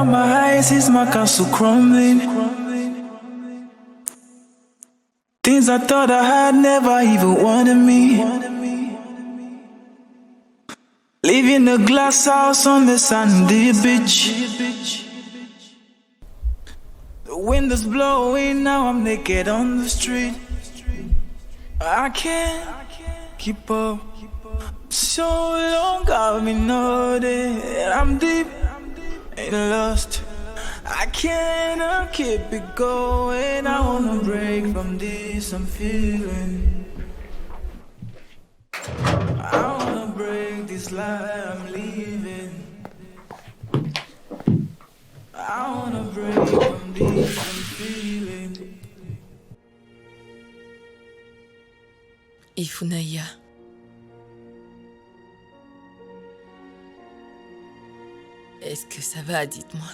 on my highs is my castle crumbling. Things I thought I had never even wanted me. Leaving a glass house on the sandy beach. The wind is blowing, now I'm naked on the street. I can't keep up. So long I've been nodding, I'm deep in lust. I cannot keep it going. I wanna break from this I'm feeling. I wanna break this lie I'm leaving. I wanna break from this I'm feeling. Ifunaya. Est-ce que ça va, dites-moi?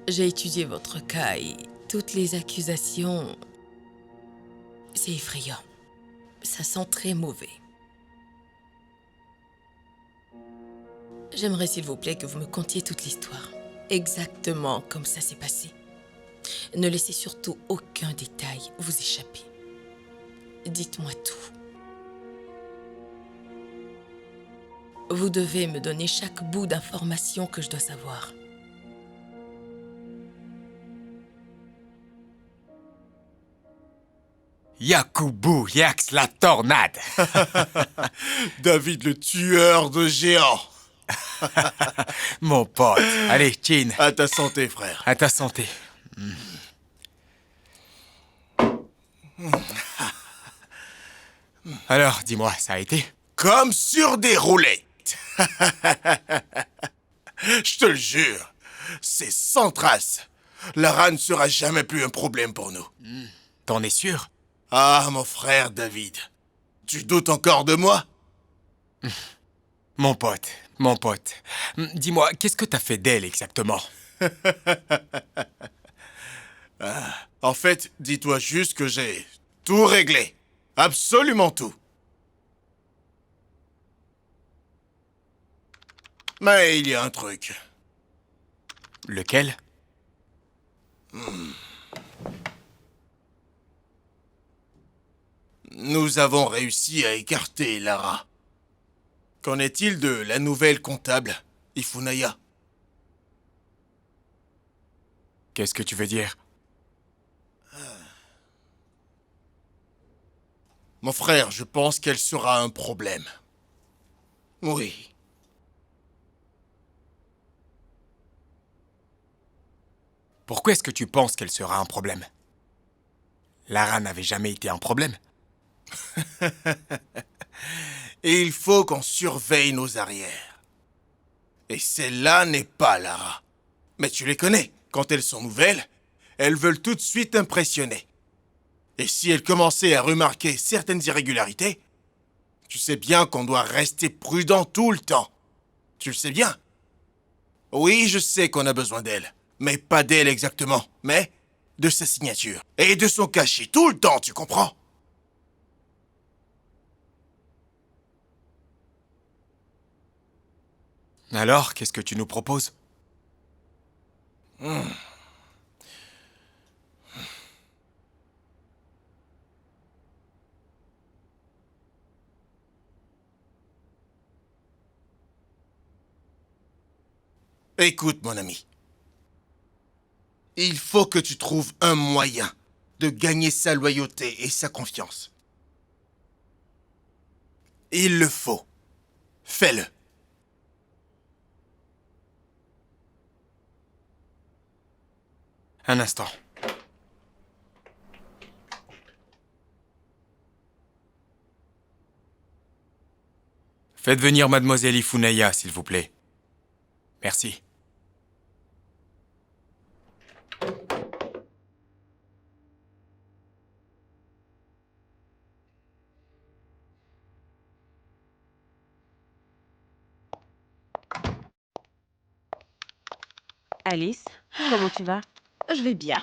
J'ai étudié votre cas et toutes les accusations... C'est effrayant. Ça sent très mauvais. J'aimerais, s'il vous plaît, que vous me contiez toute l'histoire. Exactement comme ça s'est passé. Ne laissez surtout aucun détail vous échapper. Dites-moi tout. Vous devez me donner chaque bout d'information que je dois savoir. Yakubu Yax la tornade. David le tueur de géants. Mon pote. Allez, Chin. À ta santé, frère. À ta santé. Alors, dis-moi, ça a été? Comme sur des roulettes. Je te le jure, c'est sans trace. Lara ne sera jamais plus un problème pour nous. T'en es sûr? Ah, mon frère David, tu doutes encore de moi? Mon pote, mon pote. Dis-moi, qu'est-ce que t'as fait d'elle exactement? En fait, dis-toi juste que j'ai tout réglé. Absolument tout. Mais il y a un truc. Lequel? Nous avons réussi à écarter Lara. Qu'en est-il de la nouvelle comptable, Ifunaya? Qu'est-ce que tu veux dire? Mon frère, je pense qu'elle sera un problème. Oui. Pourquoi est-ce que tu penses qu'elle sera un problème? Lara n'avait jamais été un problème. Et il faut qu'on surveille nos arrières. Et celle-là n'est pas Lara. Mais tu les connais. Quand elles sont nouvelles, elles veulent tout de suite impressionner. Et si elles commençaient à remarquer certaines irrégularités, tu sais bien qu'on doit rester prudent tout le temps. Tu le sais bien. Oui, je sais qu'on a besoin d'elle. Mais pas d'elle exactement. Mais de sa signature. Et de son cachet. Tout le temps, tu comprends? Alors, qu'est-ce que tu nous proposes? Écoute, mon ami. Il faut que tu trouves un moyen de gagner sa loyauté et sa confiance. Il le faut. Fais-le. Un instant. Faites venir Mademoiselle Ifunaya, s'il vous plaît. Merci. Alice, comment tu vas? Je vais bien.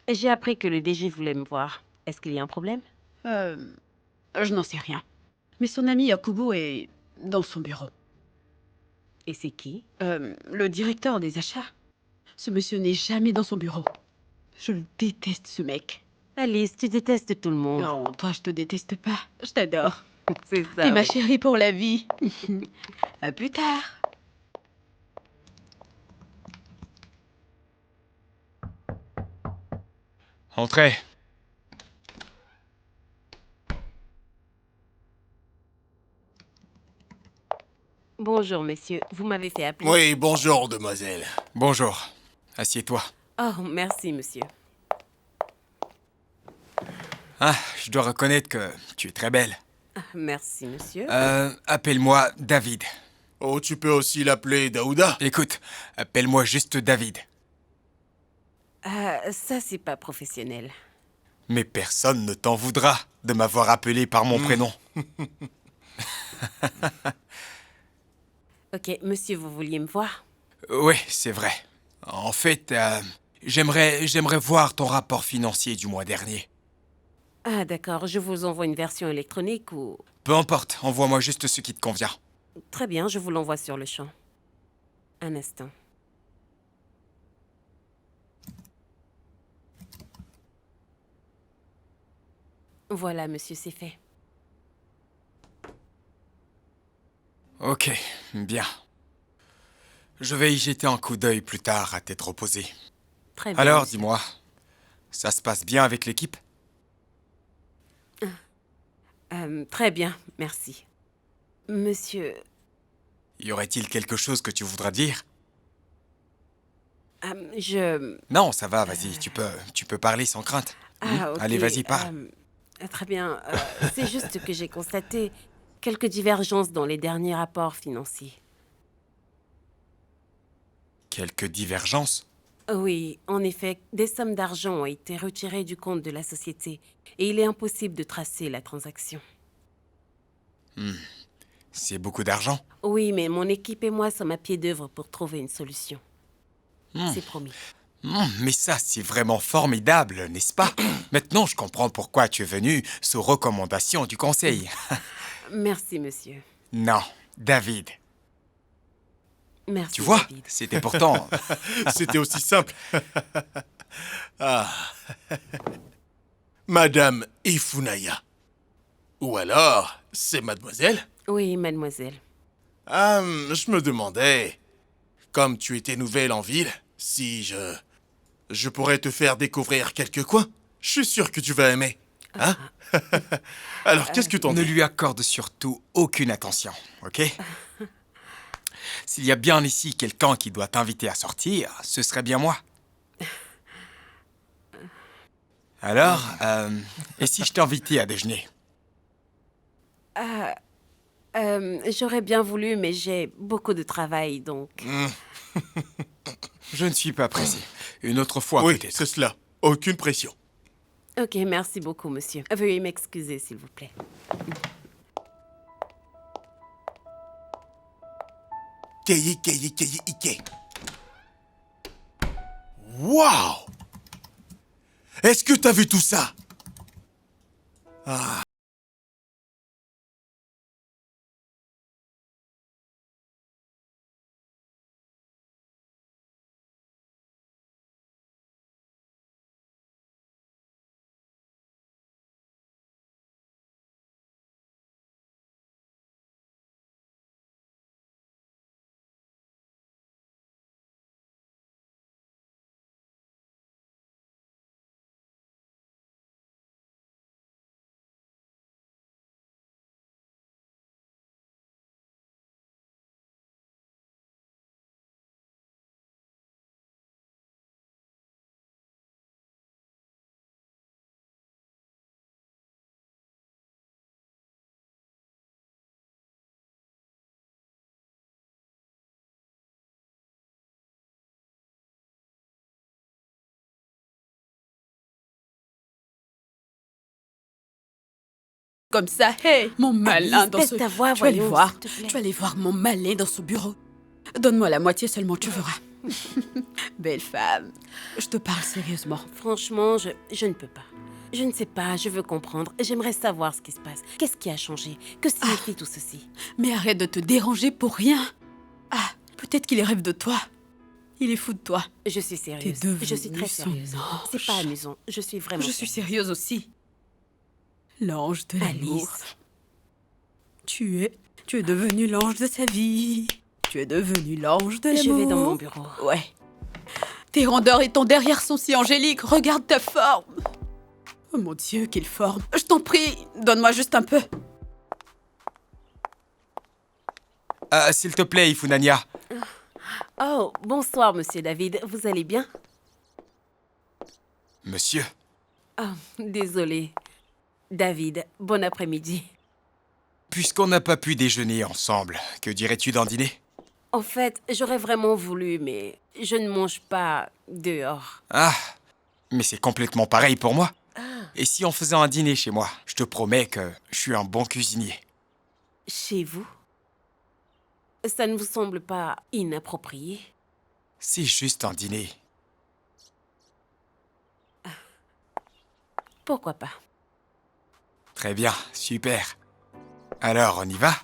J'ai appris que le DG voulait me voir. Est-ce qu'il y a un problème? Je n'en sais rien. Mais son ami Yakubu est dans son bureau. Et c'est qui? Le directeur des achats. Ce monsieur n'est jamais dans son bureau. Je le déteste, ce mec. Alice, tu détestes tout le monde. Non, toi, je te déteste pas. Je t'adore. C'est ça. T'es ma oui. chérie pour la vie. À plus tard. Entrez. Bonjour, messieurs. Vous m'avez fait appeler. Oui, bonjour, demoiselle. Bonjour. Assieds-toi. Oh, merci, monsieur. Ah, je dois reconnaître que tu es très belle. Ah, merci, monsieur. Appelle-moi David. Oh, tu peux aussi l'appeler Daouda. Écoute, appelle-moi juste David. Ça, c'est pas professionnel. Mais personne ne t'en voudra de m'avoir appelé par mon prénom. Ok, monsieur, vous vouliez me voir? Oui, c'est vrai. En fait, j'aimerais voir ton rapport financier du mois dernier. Ah, d'accord. Je vous envoie une version électronique ou... Peu importe, envoie-moi juste ce qui te convient. Très bien, je vous l'envoie sur le champ. Un instant. Voilà, monsieur, c'est fait. Ok, bien. Je vais y jeter un coup d'œil plus tard à tête reposée. Très bien. Alors, monsieur. dis-moi, ça se passe bien avec l'équipe? Très bien, merci. Monsieur, Y aurait-il quelque chose que tu voudras dire? je... Non, ça va, vas-y, tu peux parler sans crainte. Ah, ok. Allez, vas-y, parle. Très bien. C'est juste que j'ai constaté quelques divergences dans les derniers rapports financiers. Quelques divergences? Oui, en effet, des sommes d'argent ont été retirées du compte de la société et il est impossible de tracer la transaction. C'est beaucoup d'argent? Oui, mais mon équipe et moi sommes à pied d'œuvre pour trouver une solution. C'est promis. Mais ça, c'est vraiment formidable, n'est-ce pas? Maintenant, je comprends pourquoi tu es venu sous recommandation du conseil. Merci, monsieur. Non, David. Merci, Tu vois, David. c'était pourtant... C'était aussi simple. Ah. Madame Ifunaya. Ou alors, c'est mademoiselle? Oui, mademoiselle. Je me demandais, comme tu étais nouvelle en ville, si je pourrais te faire découvrir quelques coins. Je suis sûr que tu vas aimer. Hein? Alors, qu'est-ce que t'en Ne dis? lui accorde surtout aucune attention, ok? S'il y a bien ici quelqu'un qui doit t'inviter à sortir, ce serait bien moi. Alors, et si je t'invitais à déjeuner? J'aurais bien voulu, mais j'ai beaucoup de travail, donc... Je ne suis pas pressé. Une autre fois, Oui, peut-être. c'est cela. Aucune pression. Ok, merci beaucoup, monsieur. Veuillez m'excuser, s'il vous plaît. Keyi, keyi, keyi, ike. Waouh! Est-ce que t'as vu tout ça? Ah. Comme ça, hey, mon malin Alice, dans baisse ce... ta voix, tu vas aller voyons, voir. s'il te plaît. Tu vas aller voir mon malin dans son bureau. Donne-moi la moitié seulement, tu verras. Belle femme. Je te parle sérieusement. Franchement, je ne peux pas. Je ne sais pas, je veux comprendre. J'aimerais savoir ce qui se passe. Qu'est-ce qui a changé? Que signifie tout ceci? Mais arrête de te déranger pour rien. Ah, peut-être qu'il rêve de toi. Il est fou de toi. Je suis sérieuse. T'es devenue Je suis très son sérieuse. ange. C'est pas amusant. Je suis vraiment Je suis sérieuse. sérieuse aussi. L'ange de l'amour. Alice. Tu es devenue l'ange de sa vie. Tu es devenue l'ange de l'amour. Je vais dans mon bureau. Ouais. Tes rondeurs et ton derrière sont si angéliques. Regarde ta forme. Oh mon Dieu, quelle forme. Je t'en prie, donne-moi juste un peu. S'il te plaît, Ifunanya. Oh, bonsoir, monsieur David. Vous allez bien? Monsieur, Oh, désolé. David, bon après-midi. puisqu'on n'a pas pu déjeuner ensemble, que dirais-tu d'en dîner? En fait, j'aurais vraiment voulu, mais je ne mange pas dehors. Ah, mais c'est complètement pareil pour moi. Et si on faisait un dîner chez moi? Je te promets que je suis un bon cuisinier. Chez vous? Ça ne vous semble pas inapproprié? C'est juste un dîner. Pourquoi pas? Très bien, super. Alors, on y va?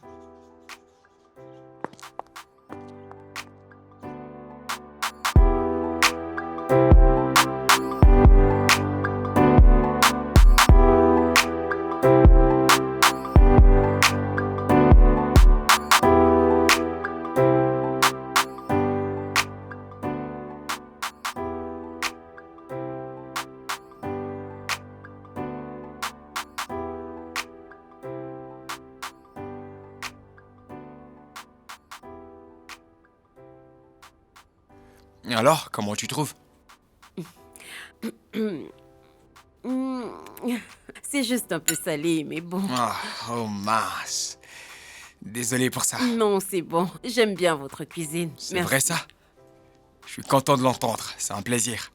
Alors, comment tu trouves? C'est juste un peu salé, mais bon. Ah, oh mince. Désolé pour ça. Non, c'est bon. J'aime bien votre cuisine. C'est Merci. vrai ça? Je suis content de l'entendre, c'est un plaisir.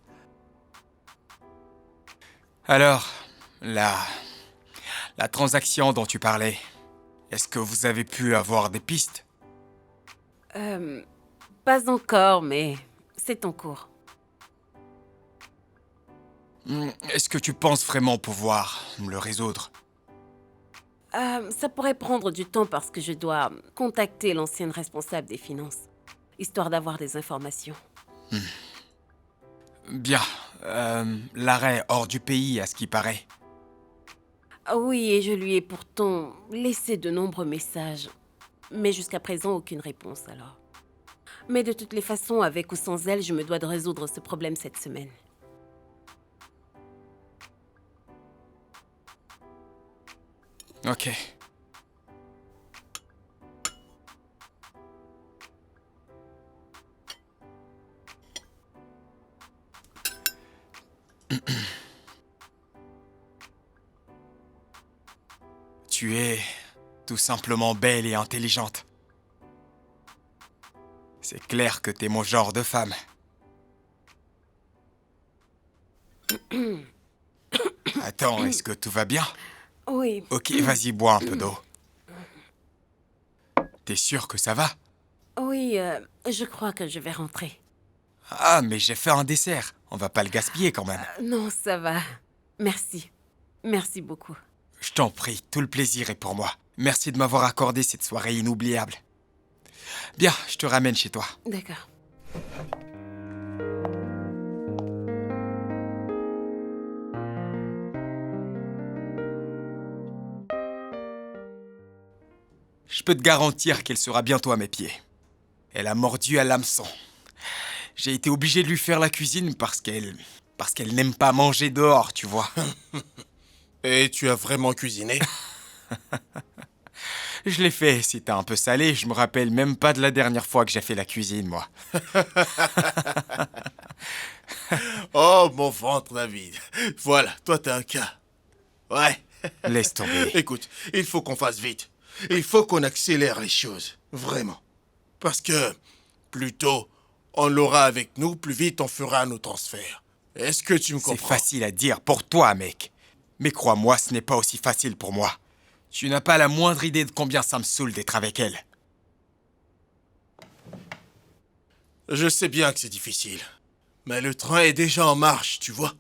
Alors, la transaction dont tu parlais, est-ce que vous avez pu avoir des pistes? Pas encore, mais c'est en cours. Est-ce que tu penses vraiment pouvoir le résoudre? Ça pourrait prendre du temps parce que je dois contacter l'ancienne responsable des finances, histoire d'avoir des informations. Bien. L'arrêt hors du pays, à ce qui paraît. Ah oui, et je lui ai pourtant laissé de nombreux messages. Mais jusqu'à présent, aucune réponse alors. Mais de toutes les façons, avec ou sans elle, je me dois de résoudre ce problème cette semaine. Ok. Tu es tout simplement belle et intelligente. C'est clair que t'es mon genre de femme. Attends, est-ce que tout va bien? Oui, Ok, vas-y, bois un peu d'eau. T'es sûr que ça va? oui, je crois que je vais rentrer. Ah, mais j'ai fait un dessert. On va pas le gaspiller quand même. Non, ça va. Merci. Merci beaucoup. Je t'en prie, tout le plaisir est pour moi. Merci de m'avoir accordé cette soirée inoubliable. Bien, je te ramène chez toi. D'accord. Je peux te garantir qu'elle sera bientôt à mes pieds. Elle a mordu à l'hameçon. J'ai été obligé de lui faire la cuisine parce qu'elle n'aime pas manger dehors, tu vois. Et tu as vraiment cuisiné? Je l'ai fait, c'était un peu salé, je me rappelle même pas de la dernière fois que j'ai fait la cuisine, moi. Oh, mon ventre, David. Voilà, toi, t'es un cas. Ouais. Laisse tomber. Écoute, il faut qu'on fasse vite. Il faut qu'on accélère les choses. Vraiment. Parce que plus tôt on l'aura avec nous, plus vite on fera nos transferts. Est-ce que tu me C'est comprends? facile à dire pour toi, mec. Mais crois-moi, ce n'est pas aussi facile pour moi. Tu n'as pas la moindre idée de combien ça me saoule d'être avec elle. Je sais bien que c'est difficile. Mais le train est déjà en marche, tu vois.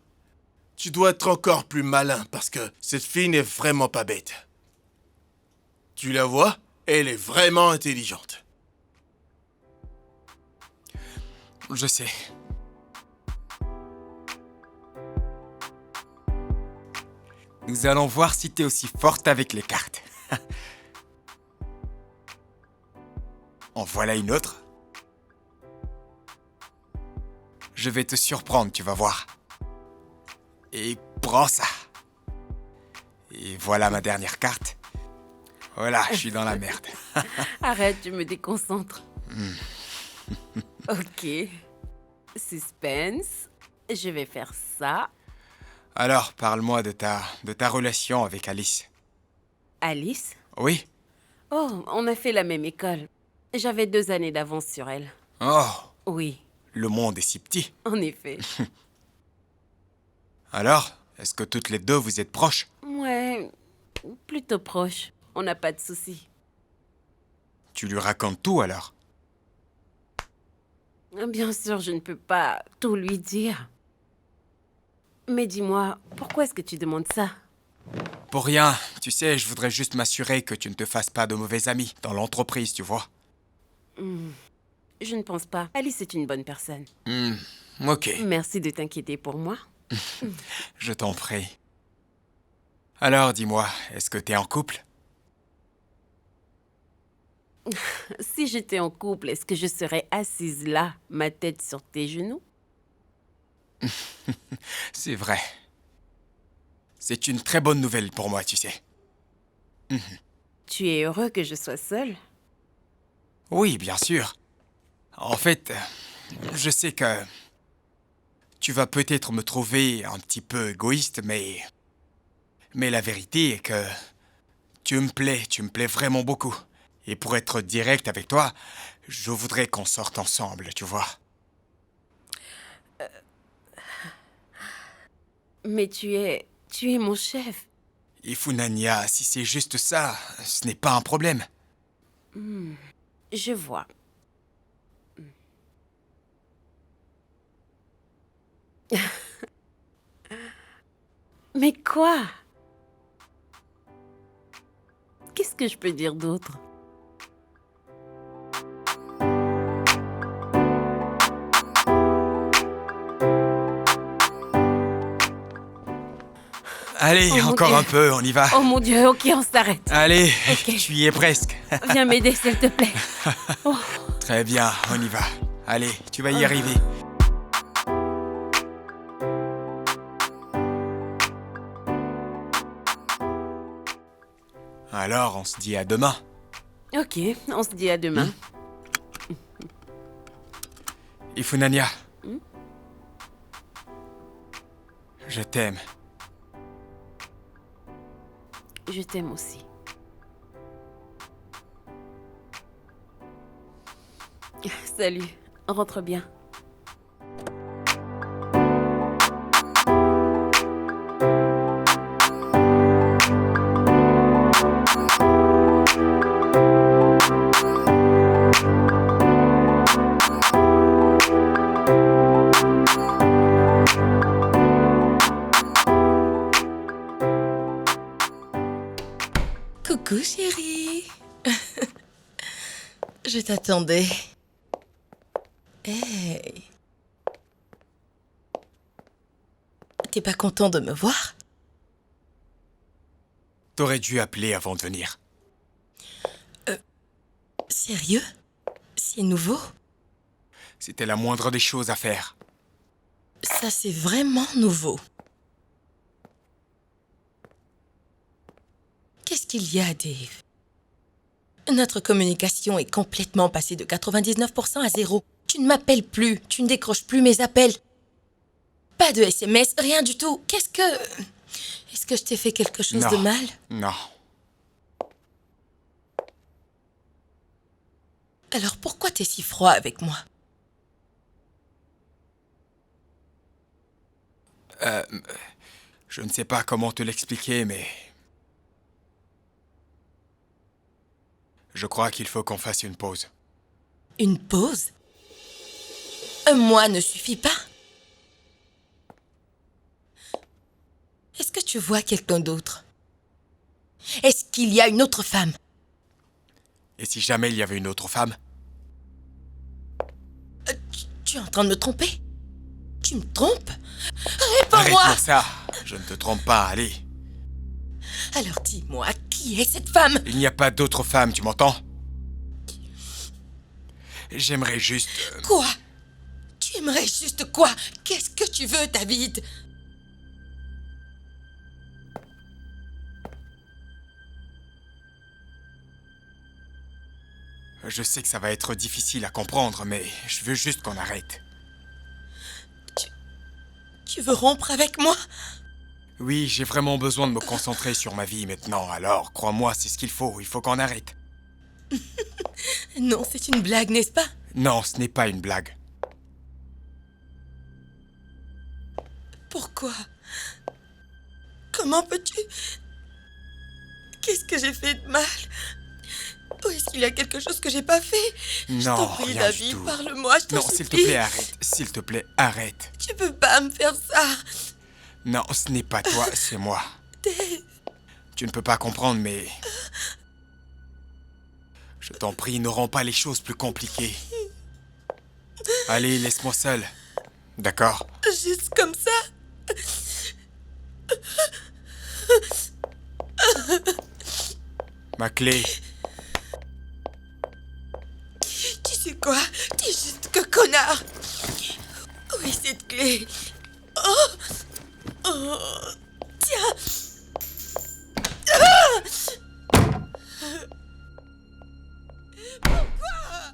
tu dois être encore plus malin parce que cette fille n'est vraiment pas bête. Tu la vois? Elle est vraiment intelligente. Je sais. Nous allons voir si t'es aussi forte avec les cartes. En voilà une autre. Je vais te surprendre, tu vas voir. Et prends ça. Et voilà ma dernière carte. Voilà, je suis dans la merde. Arrête, tu me déconcentres. Ok. Suspense. Je vais faire ça. Alors, parle-moi de ta relation avec Alice. Alice? Oui? Oh, on a fait la même école. J'avais 2 années d'avance sur elle. Oh, Oui, le monde est si petit. en effet. Alors, est-ce que toutes les deux vous êtes proches? Ouais, plutôt proche. On n'a pas de soucis. Tu lui racontes tout alors? Bien sûr, je ne peux pas tout lui dire. Mais dis-moi, pourquoi est-ce que tu demandes ça? Pour rien, tu sais, je voudrais juste m'assurer que tu ne te fasses pas de mauvais amis dans l'entreprise, tu vois. Je ne pense pas. Alice est une bonne personne. Ok, Merci de t'inquiéter pour moi. je t'en prie. Alors, dis-moi, est-ce que t'es en couple? Si j'étais en couple, est-ce que je serais assise là, ma tête sur tes genoux? C'est vrai. C'est une très bonne nouvelle pour moi, tu sais. Tu es heureux que je sois seule? Oui, bien sûr. En fait, je sais que tu vas peut-être me trouver un petit peu égoïste, mais la vérité est que tu me plais vraiment beaucoup. Et pour être direct avec toi, je voudrais qu'on sorte ensemble, tu vois. Mais tu es mon chef. Ifunanya, si c'est juste ça, ce n'est pas un problème. Je vois. Mais quoi? Qu'est-ce que je peux dire d'autre? Allez, Oh mon encore Dieu. un peu, on y va. Oh mon Dieu, ok, on s'arrête. Allez, Ok. tu y es presque. Viens m'aider, s'il te plaît. Très bien, on y va. Allez, tu vas y arriver. Alors, on se dit à demain. Ok, on se dit à demain. Ifunanya. Je t'aime. Je t'aime aussi. Salut, rentre bien. Coucou chérie. Je t'attendais. Hey. T'es pas content de me voir? T'aurais dû appeler avant de venir. Sérieux? C'est nouveau? C'était la moindre des choses à faire. Ça, c'est vraiment nouveau. Qu'est-ce qu'il y a, Dave? Notre communication est complètement passée de 99% à 0. Tu ne m'appelles plus, tu ne décroches plus mes appels. Pas de SMS, rien du tout. Est-ce que je t'ai fait quelque chose de mal? Non. Alors pourquoi t'es si froid avec moi? Je ne sais pas comment te l'expliquer, mais... je crois qu'il faut qu'on fasse une pause. Une pause? Un mois ne suffit pas? que tu vois quelqu'un d'autre? Est-ce qu'il y a une autre femme? Et si jamais il y avait une autre femme? Tu es en train de me tromper? Tu me trompes? Arrête-moi Réponds-moi! ça! Je ne te trompe pas, allez. Alors dis-moi, qui est cette femme? Il n'y a pas d'autre femme, tu m'entends? J'aimerais juste... Quoi? Tu aimerais juste quoi? Qu'est-ce que tu veux, David? Je sais que ça va être difficile à comprendre, mais je veux juste qu'on arrête. Tu veux rompre avec moi? Oui, j'ai vraiment besoin de me concentrer sur ma vie maintenant, alors crois-moi, c'est ce qu'il faut qu'on arrête. Non, c'est une blague, n'est-ce pas? Non, ce n'est pas une blague. Pourquoi? Comment peux-tu? Qu'est-ce que j'ai fait de mal? Ou est-ce qu'il y a quelque chose que j'ai pas fait? Je Non, t'en prie, rien du David, tout. parle-moi, je t'en Non, supplie. s'il te plaît, arrête. S'il te plaît, arrête. Tu peux pas me faire ça. Non, ce n'est pas toi, c'est moi. Dave. Tu ne peux pas comprendre, mais... Je t'en prie, ne rends pas les choses plus compliquées. Allez, laisse-moi seul. D'accord? Juste comme ça? Ma clé. Tu sais quoi? T'es juste que connard. Où est cette clé? Oh, tiens. Pourquoi?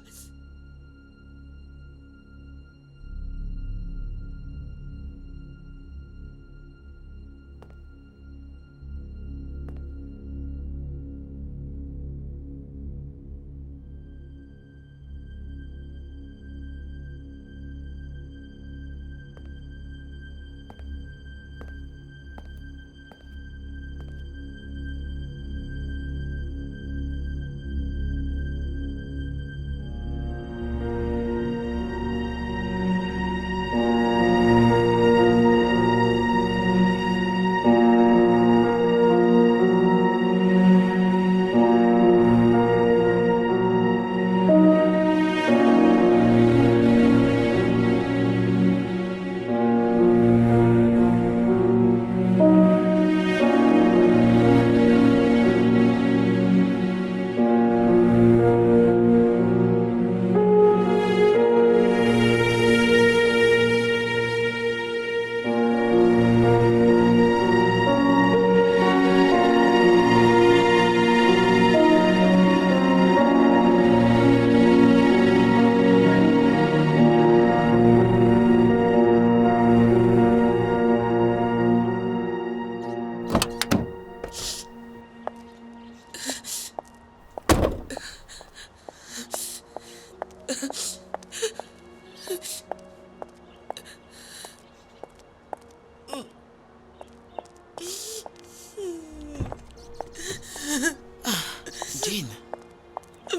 Jean,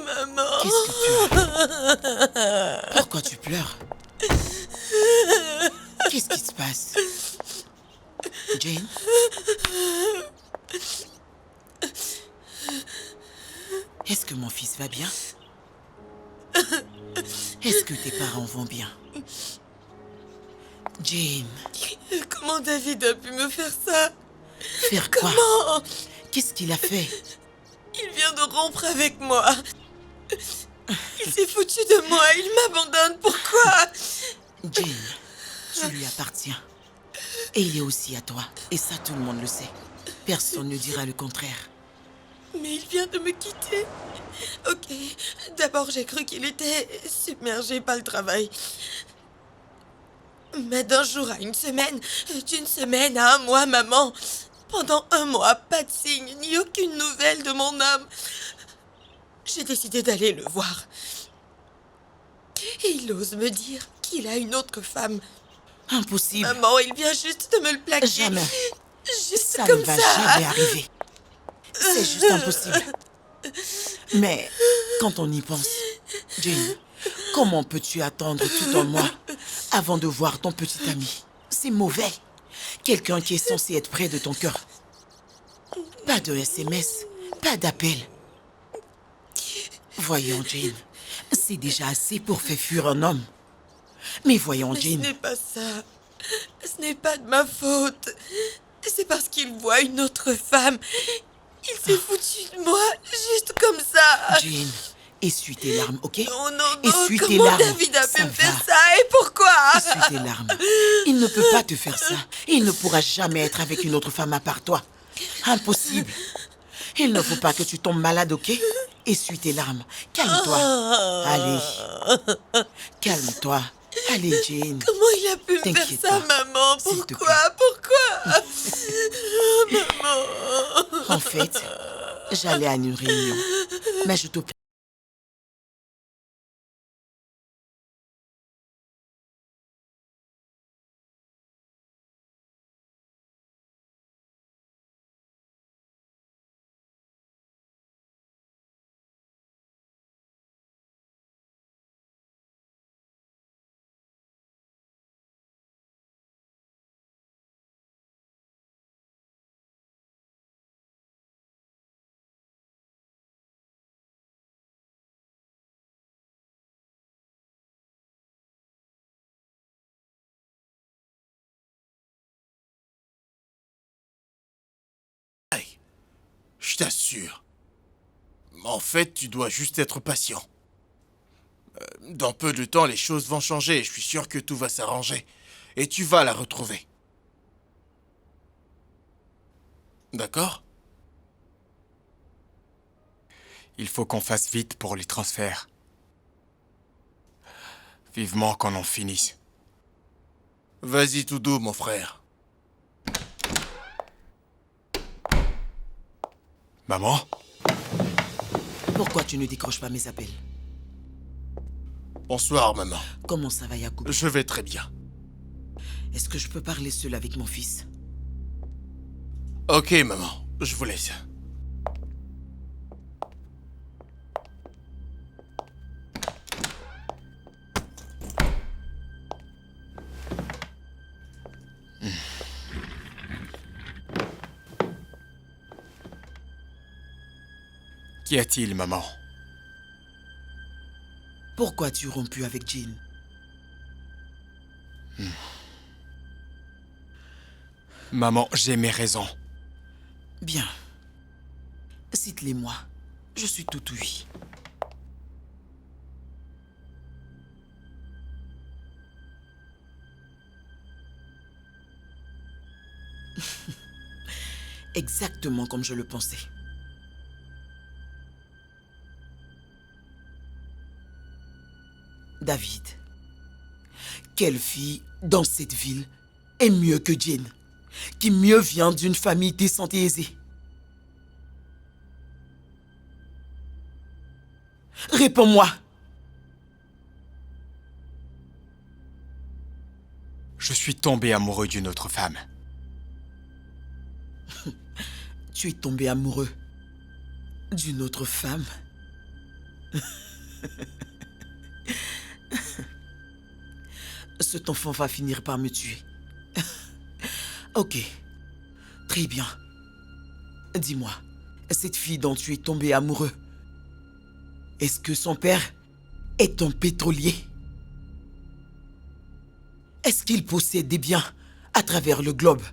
Maman. qu'est-ce que tu as? Pourquoi tu pleures? Qu'est-ce qui se passe? Jane? Est-ce que mon fils va bien? Est-ce que tes parents vont bien? Jane, Comment David a pu me faire ça? faire quoi? Comment? Qu'est-ce qu'il a fait? Il vient de rompre avec moi. Il s'est foutu de moi. Il m'abandonne. Pourquoi? Jane, tu lui appartiens. Et il est aussi à toi. Et ça, tout le monde le sait. Personne ne dira le contraire. Mais il vient de me quitter. Ok. D'abord, j'ai cru qu'il était submergé par le travail. Mais d'un jour à une semaine, d'une semaine à un mois, maman. Pendant un mois, pas de signe, ni aucune nouvelle de mon homme. J'ai décidé d'aller le voir. Et il ose me dire qu'il a une autre femme. Impossible. Maman, il vient juste de me le plaquer. Jamais. Juste Ça comme ne va ça. jamais arriver. C'est juste impossible. Mais quand on y pense, Jane, comment peux-tu attendre tout un mois avant de voir ton petit ami? C'est mauvais. Quelqu'un qui est censé être près de ton cœur. Pas de SMS, pas d'appel. Voyons, Jane. C'est déjà assez pour faire fuir un homme. Mais voyons, Mais ce Jane. n'est pas ça. Ce n'est pas de ma faute. C'est parce qu'il voit une autre femme. Il s'est foutu de moi, juste comme ça. Jane, essuie tes larmes, ok? Oh non, non, Essuie tes comment larmes. David a pu Ça me faire va. ça et pourquoi? Essuie tes larmes. Il ne peut pas te faire ça. Il ne pourra jamais être avec une autre femme à part toi. Impossible. Il ne faut pas que tu tombes malade, ok? Essuie tes larmes. Calme-toi. Allez. Calme-toi. Allez, Jane. Comment il a pu me faire T'inquiète ça, pas. maman? S'il te Pourquoi? Pourquoi? Oh, maman. En fait, j'allais à une réunion. Mais je te prie. Je t'assure. En fait, tu dois juste être patient. Dans peu de temps, les choses vont changer et je suis sûr que tout va s'arranger. Et tu vas la retrouver. D'accord? Il faut qu'on fasse vite pour les transferts. Vivement qu'on en finisse. Vas-y tout doux, mon frère. Maman? Pourquoi tu ne décroches pas mes appels? Bonsoir, maman. Comment ça va, Yacoub? Je vais très bien. Est-ce que je peux parler seul avec mon fils? Ok, maman. Je vous laisse. Qu'y a-t-il, maman? Pourquoi as-tu rompu avec Jane? Maman, j'ai mes raisons. Bien. Cite-les-moi. Je suis tout oui. Exactement comme je le pensais. David, quelle fille dans cette ville est mieux que Jane, qui mieux vient d'une famille décente et aisée? Réponds-moi. Je suis tombé amoureux d'une autre femme. Tu es tombé amoureux d'une autre femme? Cet enfant va finir par me tuer. Ok. Très bien. Dis-moi, cette fille dont tu es tombé amoureux, est-ce que son père est un pétrolier? Est-ce qu'il possède des biens à travers le globe?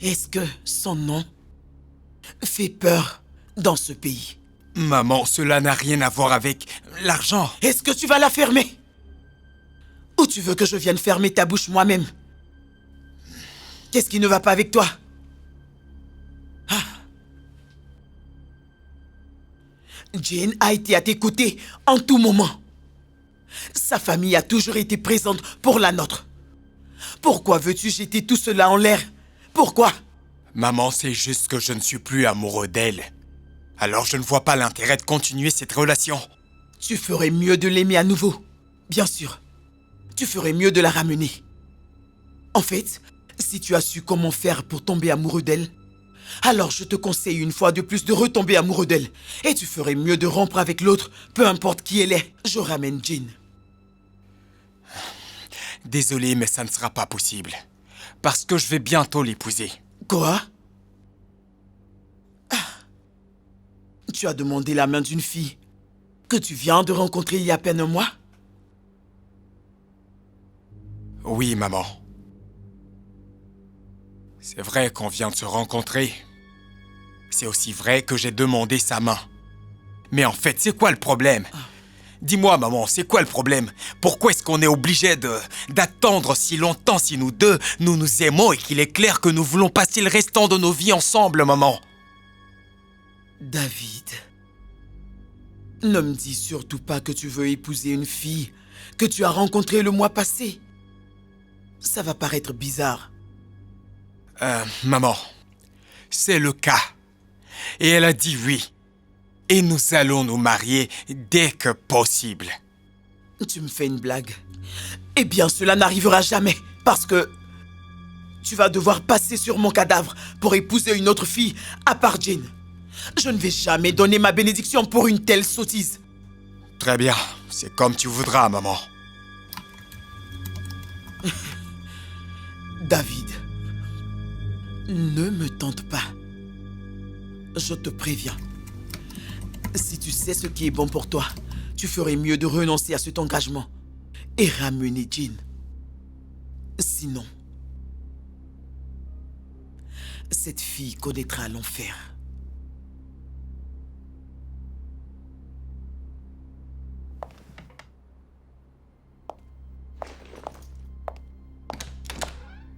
Est-ce que son nom fait peur dans ce pays? Maman, cela n'a rien à voir avec l'argent. Est-ce que tu vas la fermer? Ou tu veux que je vienne fermer ta bouche moi-même? Qu'est-ce qui ne va pas avec toi? Ah. Jane a été à tes côtés en tout moment. Sa famille a toujours été présente pour la nôtre. Pourquoi veux-tu jeter tout cela en l'air? Pourquoi? Maman, c'est juste que je ne suis plus amoureux d'elle. Alors je ne vois pas l'intérêt de continuer cette relation. Tu ferais mieux de l'aimer à nouveau. Bien sûr. Tu ferais mieux de la ramener. En fait, si tu as su comment faire pour tomber amoureux d'elle, alors je te conseille une fois de plus de retomber amoureux d'elle. Et tu ferais mieux de rompre avec l'autre, peu importe qui elle est. Je ramène Jane. Désolé, mais ça ne sera pas possible. Parce que je vais bientôt l'épouser. Quoi? Ah. Tu as demandé la main d'une fille que tu viens de rencontrer il y a à peine un mois? Oui, maman. C'est vrai qu'on vient de se rencontrer. C'est aussi vrai que j'ai demandé sa main. Mais en fait, c'est quoi le problème? Dis-moi, maman, c'est quoi le problème? Pourquoi est-ce qu'on est obligé d'attendre si longtemps si nous deux, nous nous aimons et qu'il est clair que nous voulons passer le restant de nos vies ensemble, maman? David, ne me dis surtout pas que tu veux épouser une fille que tu as rencontrée le mois passé. Ça va paraître bizarre. Maman, c'est le cas. Et elle a dit oui. Et nous allons nous marier dès que possible. Tu me fais une blague. Eh bien, cela n'arrivera jamais, parce que tu vas devoir passer sur mon cadavre pour épouser une autre fille, à part Jane. Je ne vais jamais donner ma bénédiction pour une telle sottise. Très bien, c'est comme tu voudras, maman. David, ne me tente pas. Je te préviens. Si tu sais ce qui est bon pour toi, tu ferais mieux de renoncer à cet engagement et ramener Jean. Sinon, cette fille connaîtra l'enfer.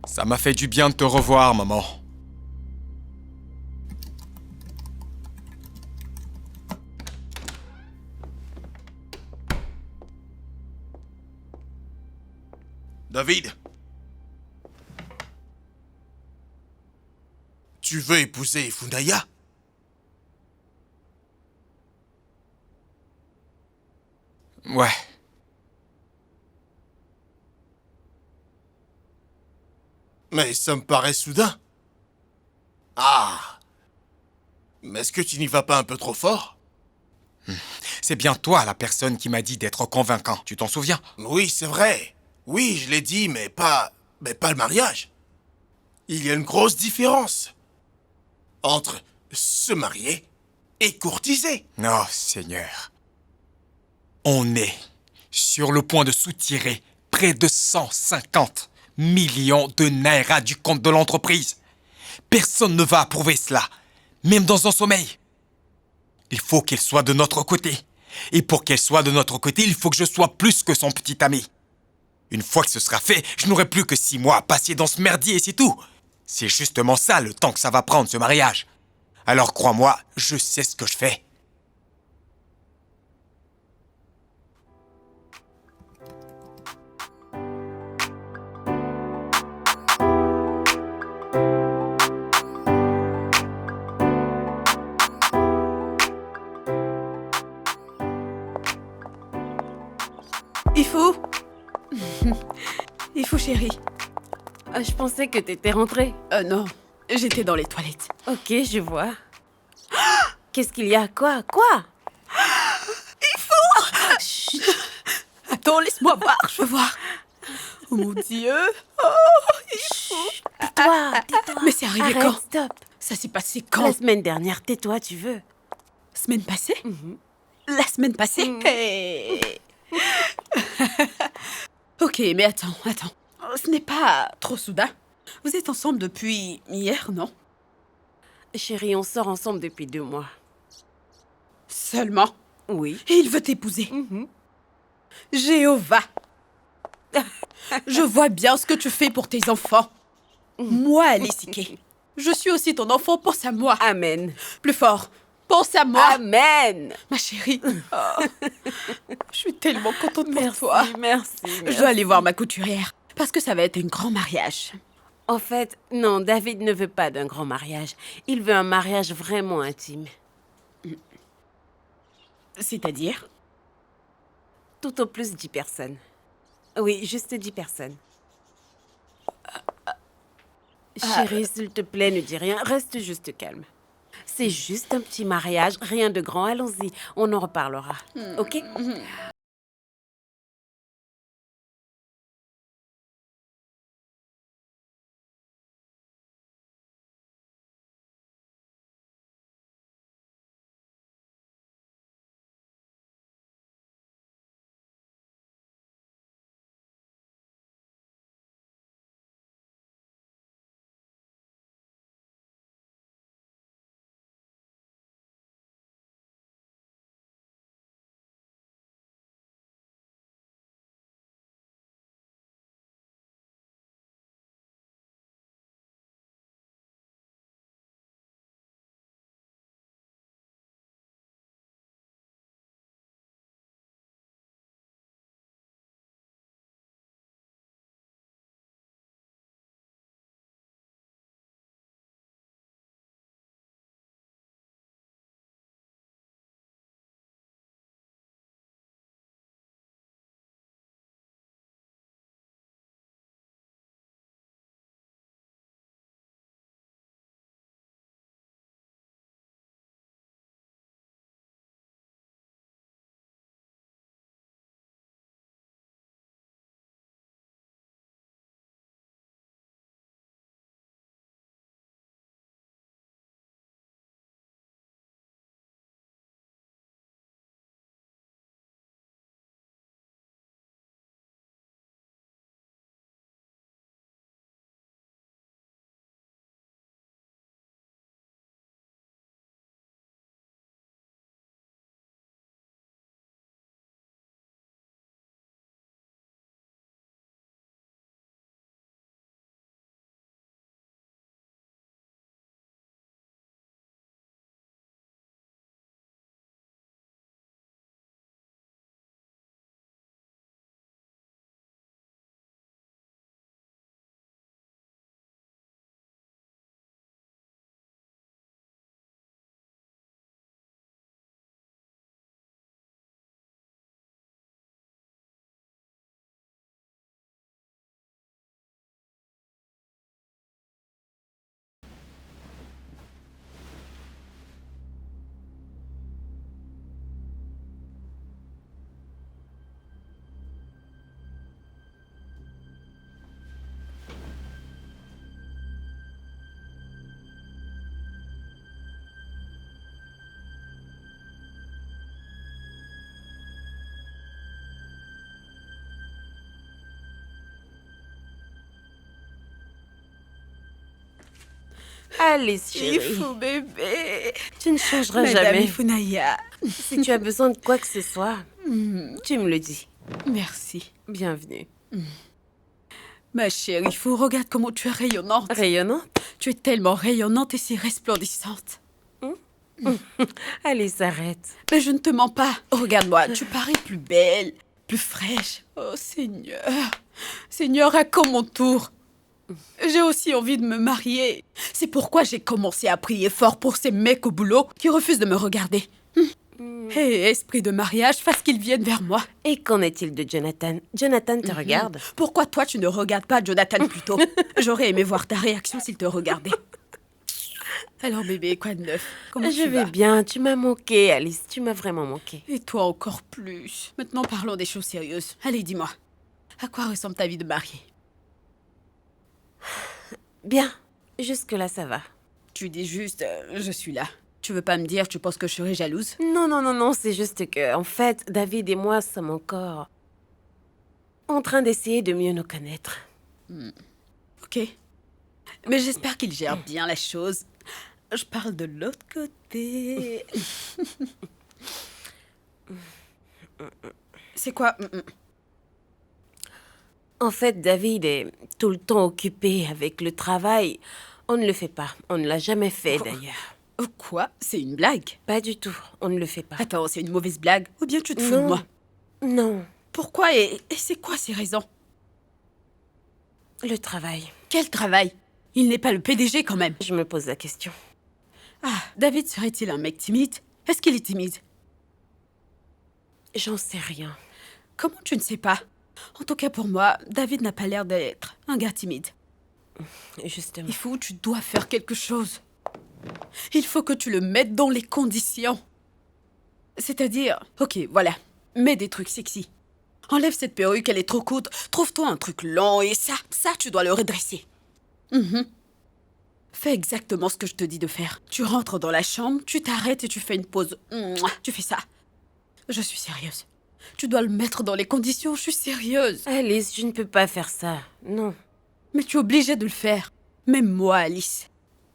Ça m'a fait du bien de te revoir, maman. David, tu veux épouser Funaya? Ouais. Mais ça me paraît soudain. Ah! Mais est-ce que tu n'y vas pas un peu trop fort? C'est bien toi la personne qui m'a dit d'être convaincant, tu t'en souviens? Oui, c'est vrai. Oui, je l'ai dit, mais pas le mariage. Il y a une grosse différence entre se marier et courtiser. Oh, Seigneur. On est sur le point de soutirer près de 150 millions de naira du compte de l'entreprise. Personne ne va approuver cela, même dans un sommeil. Il faut qu'elle soit de notre côté. Et pour qu'elle soit de notre côté, il faut que je sois plus que son petit ami. Une fois que ce sera fait, je n'aurai plus que 6 mois à passer dans ce merdier et c'est tout. C'est justement ça le temps que ça va prendre, ce mariage. Alors crois-moi, je sais ce que je fais. Il faut, chérie. Ah, je pensais que t'étais rentrée. Non, j'étais dans les toilettes. Ok, je vois. Qu'est-ce qu'il y a? Quoi? Attends, laisse-moi voir, je veux voir. Oh mon Dieu. Tais-toi. Mais c'est arrivé Arrête, quand? stop. Ça s'est passé quand? La semaine dernière, tais-toi, tu veux. Semaine passée? La semaine passée? Hey. Ok, mais attends. Ce n'est pas trop soudain. Vous êtes ensemble depuis hier, non? Chérie, on sort ensemble depuis 2 mois. Seulement? Oui. Et il veut t'épouser. Jéhovah. Je vois bien ce que tu fais pour tes enfants. Moi, Alessike, je suis aussi ton enfant, pense à moi. Amen. Plus fort, pense à moi. Amen. Ma chérie. Oh. Je suis tellement contente pour Merci, toi. merci. Je dois aller voir ma couturière, parce que ça va être un grand mariage. En fait, non, David ne veut pas d'un grand mariage. Il veut un mariage vraiment intime. C'est-à-dire? Tout au plus 10 personnes. Oui, juste 10 personnes. Chérie, s'il te plaît, ne dis rien. Reste juste calme. C'est juste un petit mariage, rien de grand. Allons-y, on en reparlera. Ok? Alice, chérie. Ifou, bébé. Tu ne changeras Madame jamais. Ifunaya. Si tu as besoin de quoi que ce soit, tu me le dis. Merci. Bienvenue. Ma chérie Ifou, regarde comment tu es rayonnante. Rayonnante. Tu es tellement rayonnante et si resplendissante. Alice, arrête. Mais je ne te mens pas. Regarde-moi, tu parais plus belle, plus fraîche. Oh Seigneur. Seigneur, à quand mon tour? J'ai aussi envie de me marier. C'est pourquoi j'ai commencé à prier fort pour ces mecs au boulot qui refusent de me regarder. Hé, esprit de mariage, fasse qu'ils viennent vers moi. Et qu'en est-il de Jonathan? Jonathan te regarde? Pourquoi toi tu ne regardes pas Jonathan plutôt? J'aurais aimé voir ta réaction s'il te regardait. Alors bébé, quoi de neuf? Comment Je tu vais vas? bien. Tu m'as manqué, Alice. Tu m'as vraiment manqué. Et toi encore plus. Maintenant parlons des choses sérieuses. Allez, dis-moi. À quoi ressemble ta vie de mariée? Bien. Jusque-là, ça va. Tu dis juste, je suis là. Tu veux pas me dire, tu penses que je serais jalouse? Non, c'est juste que, en fait, David et moi sommes encore en train d'essayer de mieux nous connaître. Ok. Mais j'espère qu'il gère bien la chose. Je parle de l'autre côté. C'est quoi? En fait, David est tout le temps occupé avec le travail. On ne le fait pas. On ne l'a jamais fait, d'ailleurs. Quoi? C'est une blague? Pas du tout. On ne le fait pas. Attends, c'est une mauvaise blague? Ou bien tu te fous de Non. moi? Non. Pourquoi et c'est quoi ces raisons? Le travail. Quel travail? Il n'est pas le PDG quand même. Je me pose la question. Ah, David serait-il un mec timide? Est-ce qu'il est timide? J'en sais rien. Comment tu ne sais pas? En tout cas pour moi, David n'a pas l'air d'être un gars timide. Justement. Il faut, tu dois faire quelque chose. Il faut que tu le mettes dans les conditions. C'est-à-dire, ok, voilà, mets des trucs sexy. Enlève cette perruque, elle est trop courte. Trouve-toi un truc long et ça, tu dois le redresser. Fais exactement ce que je te dis de faire. Tu rentres dans la chambre, tu t'arrêtes et tu fais une pause. Tu fais ça. Je suis sérieuse. Tu dois le mettre dans les conditions, je suis sérieuse. Alice, je ne peux pas faire ça. Non. Mais tu es obligée de le faire. Même moi, Alice,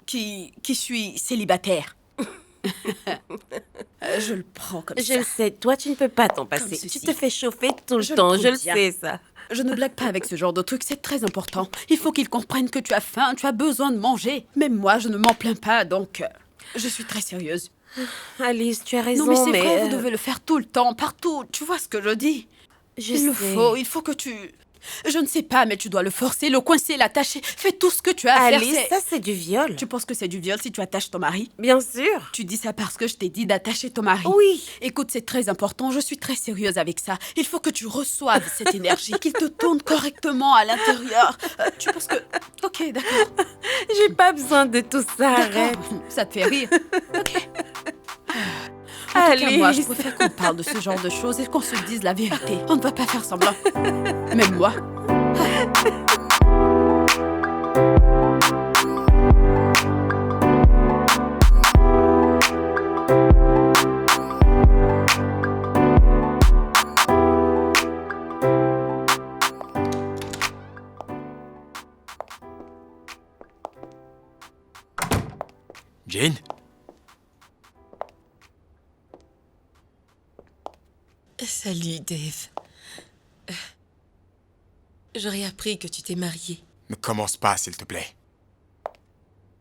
qui suis célibataire. Je le prends comme Je ça. le sais, toi, tu ne peux pas t'en passer. ceci. Tu te fais chauffer tout le Je le temps, prends je le bien. sais, ça. Je ne blague pas avec ce genre de truc, c'est très important. Il faut qu'ils comprennent que tu as faim, tu as besoin de manger. Même moi, je ne m'en plains pas, donc je suis très sérieuse. Alice, tu as raison, Non, mais c'est vrai, vous euh, devez le faire tout le temps, partout. Tu vois ce que je dis? je Il le sais. faut, il faut que tu... Je ne sais pas, mais tu dois le forcer, le coincer, l'attacher. Fais tout ce que tu as à faire. Alice, ça, c'est du viol. Tu penses que c'est du viol si tu attaches ton mari? Bien sûr. Tu dis ça parce que je t'ai dit d'attacher ton mari. Oui. Écoute, c'est très important, je suis très sérieuse avec ça. Il faut que tu reçoives cette énergie, qu'il te tourne correctement à l'intérieur. Tu penses que... Ok, d'accord. J'ai pas besoin de tout ça, arrête. D'accord. Ça te fait rire. Ok. En tout cas, moi, je préfère qu'on parle de ce genre de choses et qu'on se dise la vérité. On ne va pas faire semblant. Même moi. Jane? Salut, Dave. J'aurais appris que tu t'es marié. Ne commence pas, s'il te plaît.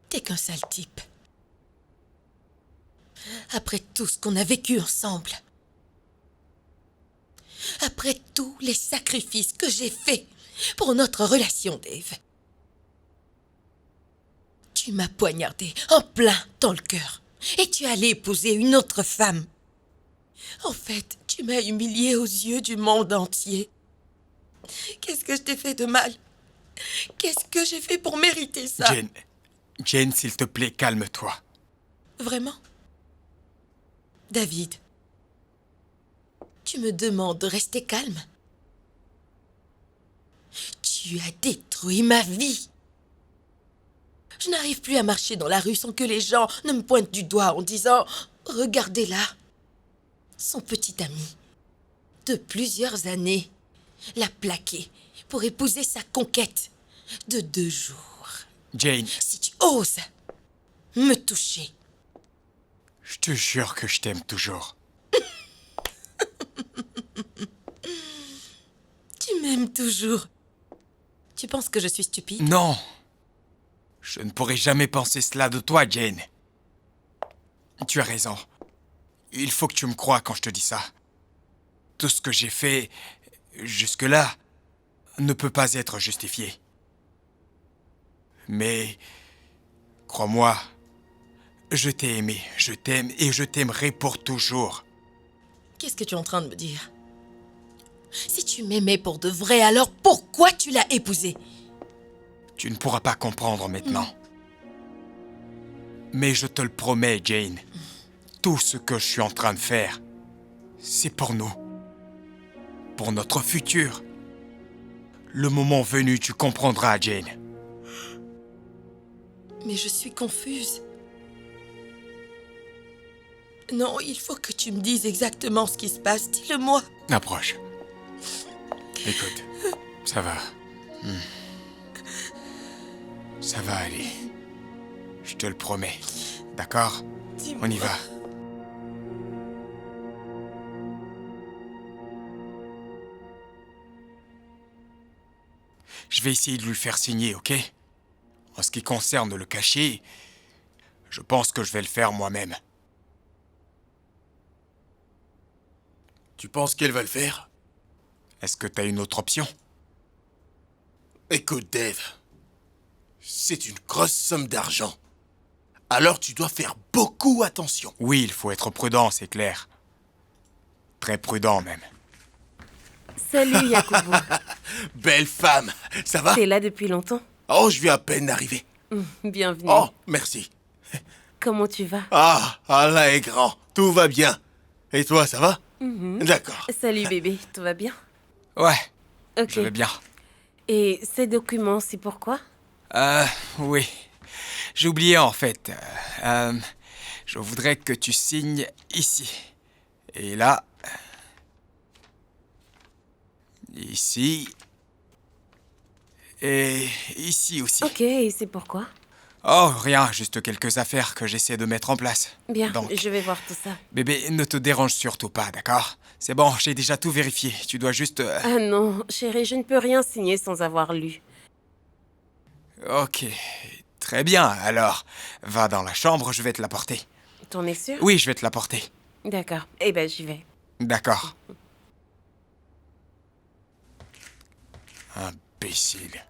T'es qu'un sale type. Après tout ce qu'on a vécu ensemble. Après tous les sacrifices que j'ai faits pour notre relation, Dave. Tu m'as poignardé en plein dans le cœur. Et tu allais épouser une autre femme. En fait, tu m'as humiliée aux yeux du monde entier. Qu'est-ce que je t'ai fait de mal? Qu'est-ce que j'ai fait pour mériter ça? Jane, s'il te plaît, calme-toi. Vraiment? David, tu me demandes de rester calme? Tu as détruit ma vie. Je n'arrive plus à marcher dans la rue sans que les gens ne me pointent du doigt en disant « Regardez-la ». Son petit ami, de plusieurs années, l'a plaqué pour épouser sa conquête de 2 jours. Jane, Si tu oses me toucher. Je te jure que je t'aime toujours. Tu m'aimes toujours. Tu penses que je suis stupide? Non. Je ne pourrais jamais penser cela de toi, Jane. Tu as raison. Il faut que tu me croies quand je te dis ça. Tout ce que j'ai fait jusque-là ne peut pas être justifié. Mais, crois-moi, je t'ai aimé, je t'aime et je t'aimerai pour toujours. Qu'est-ce que tu es en train de me dire? Si tu m'aimais pour de vrai, alors pourquoi tu l'as épousé? Tu ne pourras pas comprendre maintenant. Mais je te le promets, Jane. Tout ce que je suis en train de faire, c'est pour nous. Pour notre futur. Le moment venu, tu comprendras, Jane. Mais je suis confuse. Non, il faut que tu me dises exactement ce qui se passe. Dis-le-moi. Approche. Écoute, ça va. Ça va aller. Je te le promets. D'accord? Dis-moi. On y va. Je vais essayer de lui faire signer, ok? En ce qui concerne le cachet, je pense que je vais le faire moi-même. Tu penses qu'elle va le faire? Est-ce que t'as une autre option? Écoute, Dave. C'est une grosse somme d'argent. Alors tu dois faire beaucoup attention. Oui, il faut être prudent, c'est clair. Très prudent même. Salut, Yakubu. Belle femme. Ça va? T'es là depuis longtemps? Oh, je viens à peine d'arriver. Bienvenue. Oh, merci. Comment tu vas? Ah, Allah est grand. Tout va bien. Et toi, ça va? D'accord. Salut, bébé. Tout va bien? Ouais, Ok. je vais bien. Et ces documents, c'est pourquoi? Oui. J'ai oublié en fait. Je voudrais que tu signes ici. Et là. Ici. Et ici aussi. Ok, et c'est pourquoi? Oh, rien, juste quelques affaires que j'essaie de mettre en place. Bien, Donc, je vais voir tout ça. bébé, ne te dérange surtout pas, d'accord? C'est bon, j'ai déjà tout vérifié. Tu dois juste... Ah non, chérie, je ne peux rien signer sans avoir lu. Ok, très bien, alors. Va dans la chambre, je vais te l'apporter. T'en es sûr? Oui, je vais te l'apporter. D'accord. Eh ben, j'y vais. D'accord. Imbécile.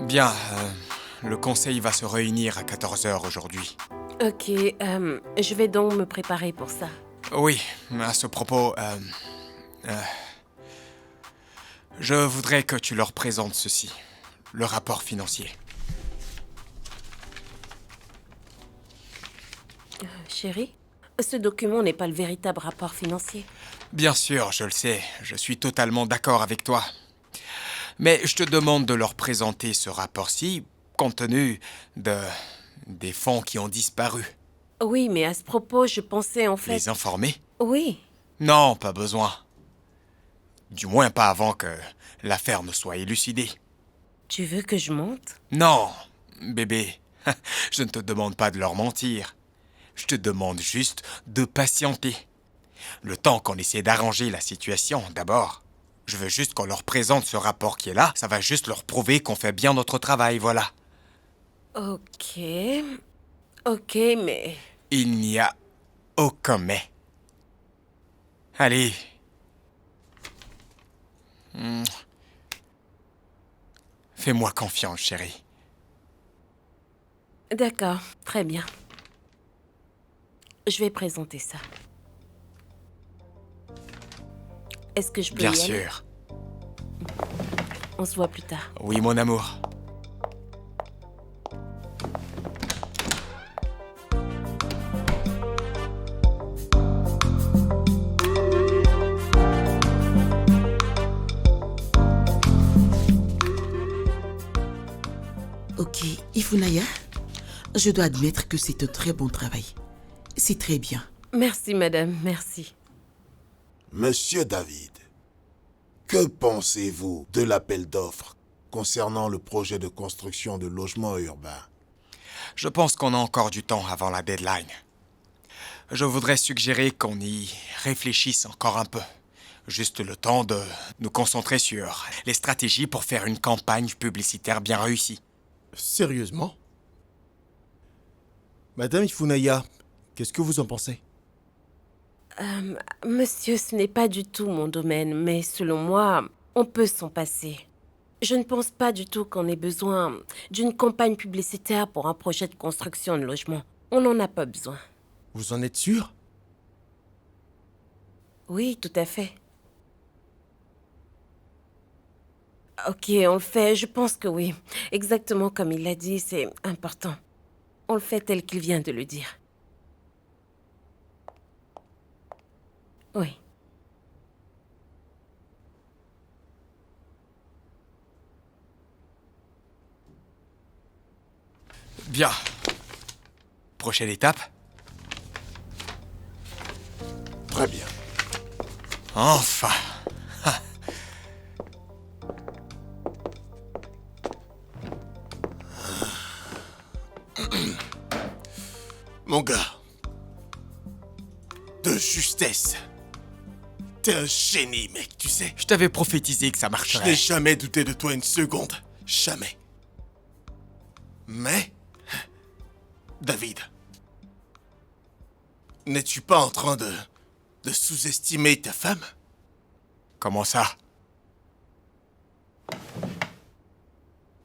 Bien, le conseil va se réunir à 14 heures aujourd'hui. Ok, je vais donc me préparer pour ça. Oui, à ce propos, je voudrais que tu leur présentes ceci, le rapport financier. Chérie, ce document n'est pas le véritable rapport financier. Bien sûr, je le sais, je suis totalement d'accord avec toi. Mais je te demande de leur présenter ce rapport-ci, compte tenu des fonds qui ont disparu. Oui, mais à ce propos, je pensais en fait... Les informer? Oui. Non, pas besoin. Du moins pas avant que l'affaire ne soit élucidée. Tu veux que je monte? Non, bébé, je ne te demande pas de leur mentir. Je te demande juste de patienter. Le temps qu'on essaie d'arranger la situation, d'abord. Je veux juste qu'on leur présente ce rapport qui est là. Ça va juste leur prouver qu'on fait bien notre travail, voilà. Ok, mais... Il n'y a aucun mais. Allez. Fais-moi confiance, chérie. D'accord, très bien. Je vais présenter ça. Est-ce que je peux Bien y aller? sûr. On se voit plus tard. Oui, mon amour. Ok, Ifunaya, je dois admettre que c'est un très bon travail. C'est très bien. Merci, madame, merci. Monsieur David, que pensez-vous de l'appel d'offres concernant le projet de construction de logements urbains? Je pense qu'on a encore du temps avant la deadline. Je voudrais suggérer qu'on y réfléchisse encore un peu. Juste le temps de nous concentrer sur les stratégies pour faire une campagne publicitaire bien réussie. Sérieusement? Madame Ifunaya, qu'est-ce que vous en pensez? Monsieur, ce n'est pas du tout mon domaine, mais selon moi, on peut s'en passer. Je ne pense pas du tout qu'on ait besoin d'une campagne publicitaire pour un projet de construction de logement. On n'en a pas besoin. Vous en êtes sûr? Oui, tout à fait. Ok, on le fait, je pense que oui. Exactement comme il l'a dit, c'est important. On le fait tel qu'il vient de le dire. Oui. Bien. Prochaine étape? Très bien. Enfin. Mon gars, de justesse. T'es un génie, mec, tu sais. Je t'avais prophétisé que ça Je marcherait. n'ai jamais douté de toi une seconde. Jamais. Mais, David, n'es-tu pas en train de sous-estimer ta femme? Comment ça?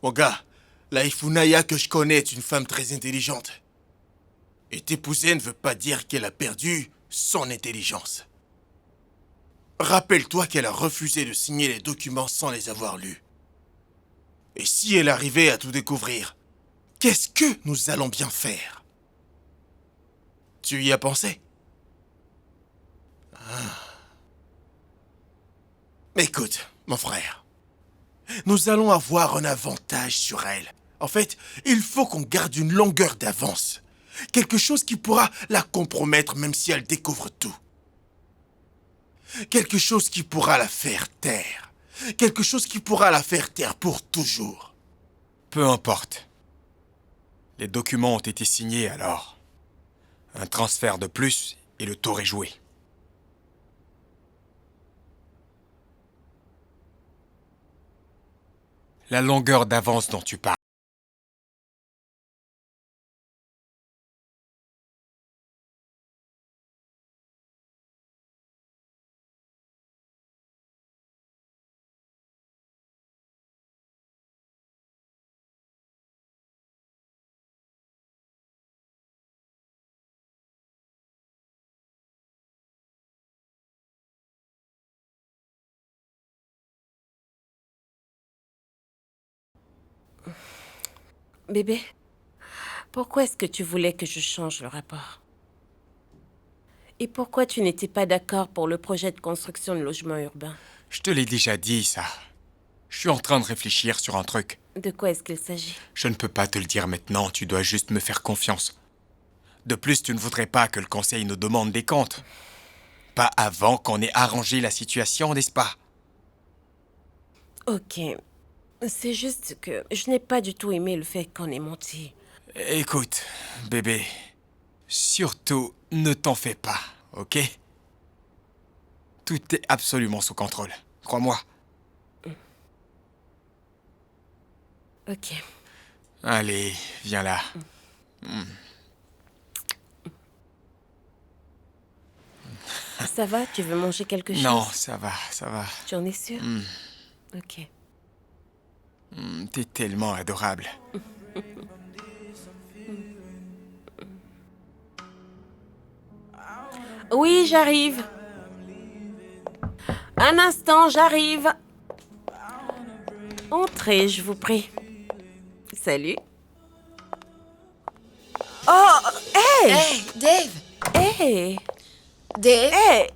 Mon gars, la Ifunaya que je connais est une femme très intelligente. Et t'épouser ne veut pas dire qu'elle a perdu son intelligence. Rappelle-toi qu'elle a refusé de signer les documents sans les avoir lus. Et si elle arrivait à tout découvrir, qu'est-ce que nous allons bien faire? Tu y as pensé? Écoute, mon frère, nous allons avoir un avantage sur elle. En fait, il faut qu'on garde une longueur d'avance. Quelque chose qui pourra la compromettre même si elle découvre tout. Quelque chose qui pourra la faire taire. Quelque chose qui pourra la faire taire pour toujours. Peu importe. Les documents ont été signés alors. Un transfert de plus et le tour est joué. La longueur d'avance dont tu parles. Bébé, pourquoi est-ce que tu voulais que je change le rapport? Et pourquoi tu n'étais pas d'accord pour le projet de construction de logements urbains? Je te l'ai déjà dit, ça. Je suis en train de réfléchir sur un truc. De quoi est-ce qu'il s'agit? Je ne peux pas te le dire maintenant, tu dois juste me faire confiance. De plus, tu ne voudrais pas que le conseil nous demande des comptes. Pas avant qu'on ait arrangé la situation, n'est-ce pas? Ok. C'est juste que je n'ai pas du tout aimé le fait qu'on ait menti. Écoute, bébé, surtout ne t'en fais pas, ok? Tout est absolument sous contrôle, crois-moi. Ok. Allez, viens là. Ça va? Tu veux manger quelque chose? Non, ça va, ça va. Tu en es sûr? Ok. T'es tellement adorable. Oui, j'arrive. Un instant, j'arrive. Entrez, je vous prie. Salut. Oh, hey! Hey, Dave! Hey! Dave! Hey!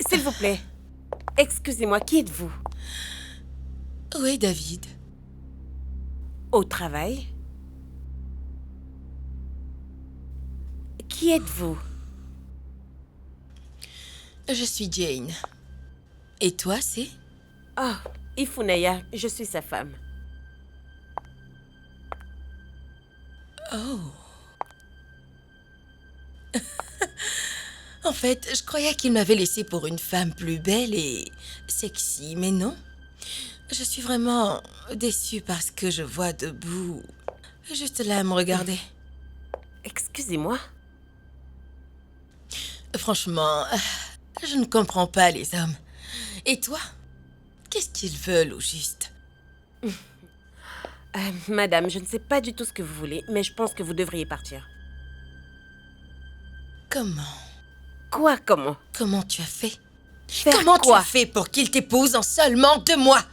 S'il vous plaît. Excusez-moi, qui êtes-vous? Où est David? Au travail? Qui êtes-vous? Je suis Jane. Et toi, c'est? Ah, Ifunaya, je suis sa femme. Oh. En fait, je croyais qu'il m'avait laissée pour une femme plus belle et sexy, mais non. Je suis vraiment déçue parce que je vois debout, juste là à me regarder. Excusez-moi. Franchement, je ne comprends pas les hommes. Et toi? Qu'est-ce qu'ils veulent au juste? Madame, je ne sais pas du tout ce que vous voulez, mais je pense que vous devriez partir. Comment? Quoi, comment? Comment tu as fait? Faire Comment tu quoi? as fait pour qu'il t'épouse en seulement 2 mois?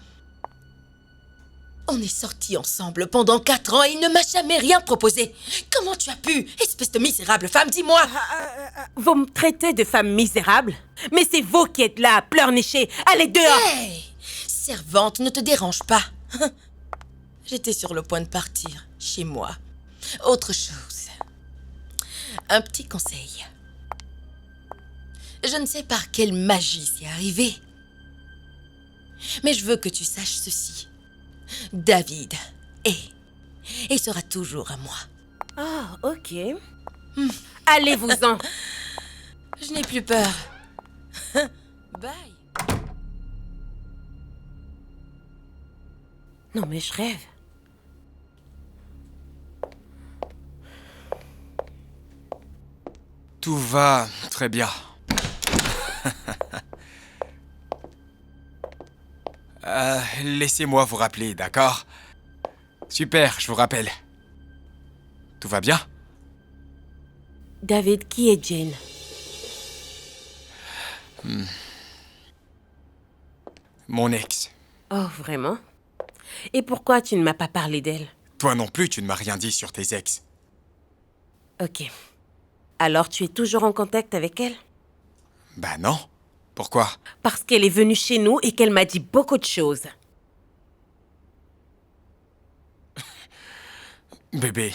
On est sortis ensemble pendant 4 ans et il ne m'a jamais rien proposé. Comment tu as pu? Espèce de misérable femme, dis-moi! Vous me traitez de femme misérable? Mais c'est vous qui êtes là à pleurnicher. Allez dehors! Hey! Servante, ne te dérange pas. J'étais sur le point de partir, chez moi. Autre chose. Un petit conseil. Je ne sais par quelle magie c'est arrivé. Mais je veux que tu saches ceci. David est et sera toujours à moi. Ah, ok. Allez-vous-en. Je n'ai plus peur. Bye. Non, mais je rêve. Tout va très bien. Laissez-moi vous rappeler, d'accord? Super, je vous rappelle. Tout va bien? David, qui est Jane? Mon ex. Oh, vraiment? Et pourquoi tu ne m'as pas parlé d'elle? Toi non plus, tu ne m'as rien dit sur tes ex. Ok. Alors tu es toujours en contact avec elle? Bah non. Pourquoi? Parce qu'elle est venue chez nous et qu'elle m'a dit beaucoup de choses. Bébé.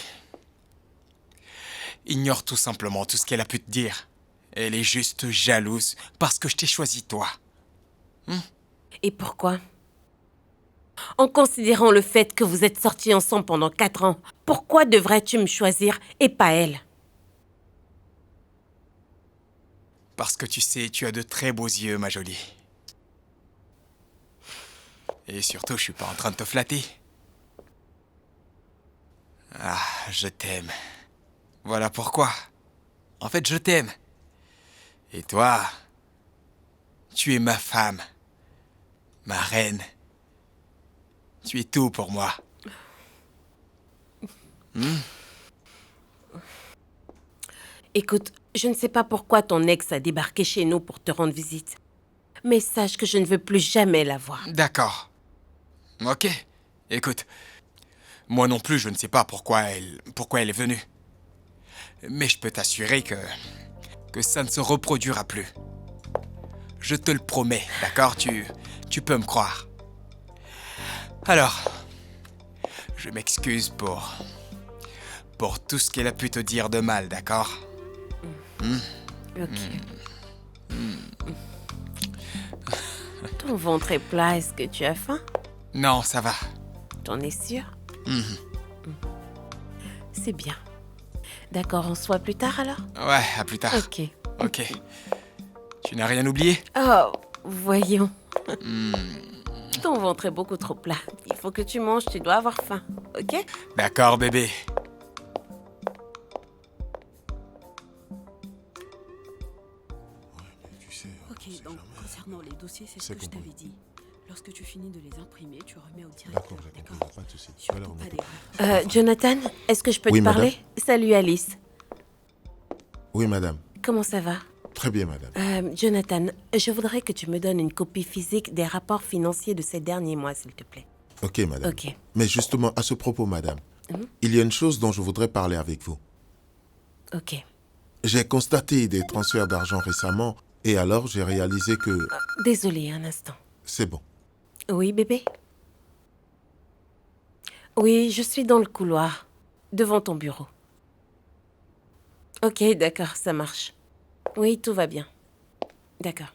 Ignore tout simplement tout ce qu'elle a pu te dire. Elle est juste jalouse parce que je t'ai choisi toi. Et pourquoi? En considérant le fait que vous êtes sortis ensemble pendant 4 ans, pourquoi devrais-tu me choisir et pas elle? Parce que tu sais, tu as de très beaux yeux, ma jolie. Et surtout, je suis pas en train de te flatter. Ah, je t'aime. Voilà pourquoi. En fait, je t'aime. Et toi, tu es ma femme. Ma reine. Tu es tout pour moi. Écoute, je ne sais pas pourquoi ton ex a débarqué chez nous pour te rendre visite. Mais sache que je ne veux plus jamais la voir. D'accord. Ok. Écoute, moi non plus, je ne sais pas pourquoi elle est venue. Mais je peux t'assurer que ça ne se reproduira plus. Je te le promets, d'accord? Tu peux me croire. Alors, je m'excuse pour tout ce qu'elle a pu te dire de mal, d'accord? Ok. Ton ventre est plat, est-ce que tu as faim? Non, ça va. T'en es sûr? C'est bien. D'accord, on se voit plus tard alors? Ouais, à plus tard. Ok. Ok. Tu n'as rien oublié? Oh, voyons. Ton ventre est beaucoup trop plat. Il faut que tu manges, tu dois avoir faim, ok? D'accord, bébé. Tu sais, Ok, donc concernant les dossiers, c'est ce C'est que je compris. t'avais dit. Lorsque tu finis de les imprimer, tu remets au directeur. D'accord, j'ai compris, pas de souci. Tu vas leur Surtout pas remettre. d'erreur. Jonathan, est-ce que je peux Oui, te parler? madame. Salut Alice. Oui, madame. Comment ça va? Très bien, madame. Jonathan, je voudrais que tu me donnes une copie physique des rapports financiers de ces derniers mois, s'il te plaît. Ok, madame. Ok. Mais justement, à ce propos, madame, il y a une chose dont je voudrais parler avec vous. Ok. J'ai constaté des transferts d'argent récemment et alors j'ai réalisé que... Désolée, un instant. C'est bon. Oui, bébé? Oui, je suis dans le couloir, devant ton bureau. Ok, d'accord, ça marche. Oui, tout va bien. D'accord.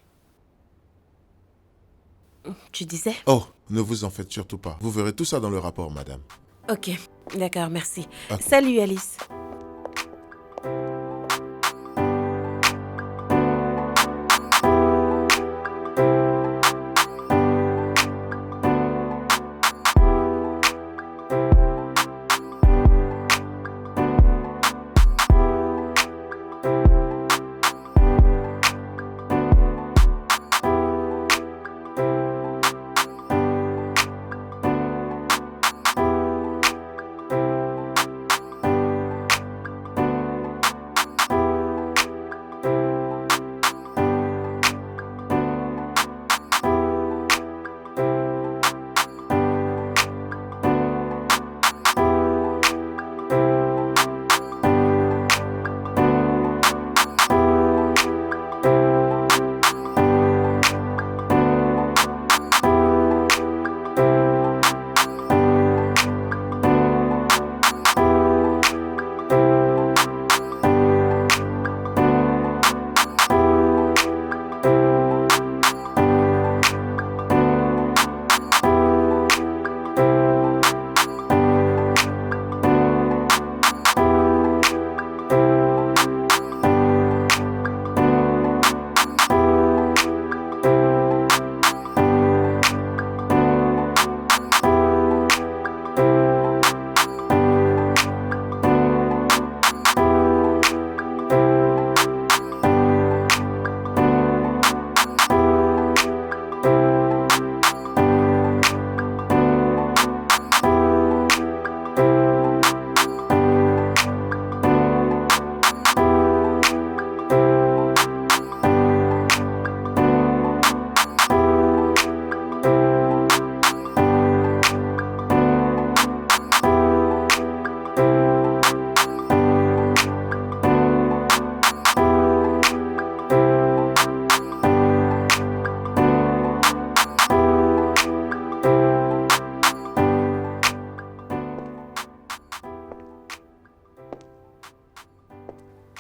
Tu disais? Oh, ne vous en faites surtout pas. Vous verrez tout ça dans le rapport, madame. Ok, d'accord, merci. Ok. Salut Alice.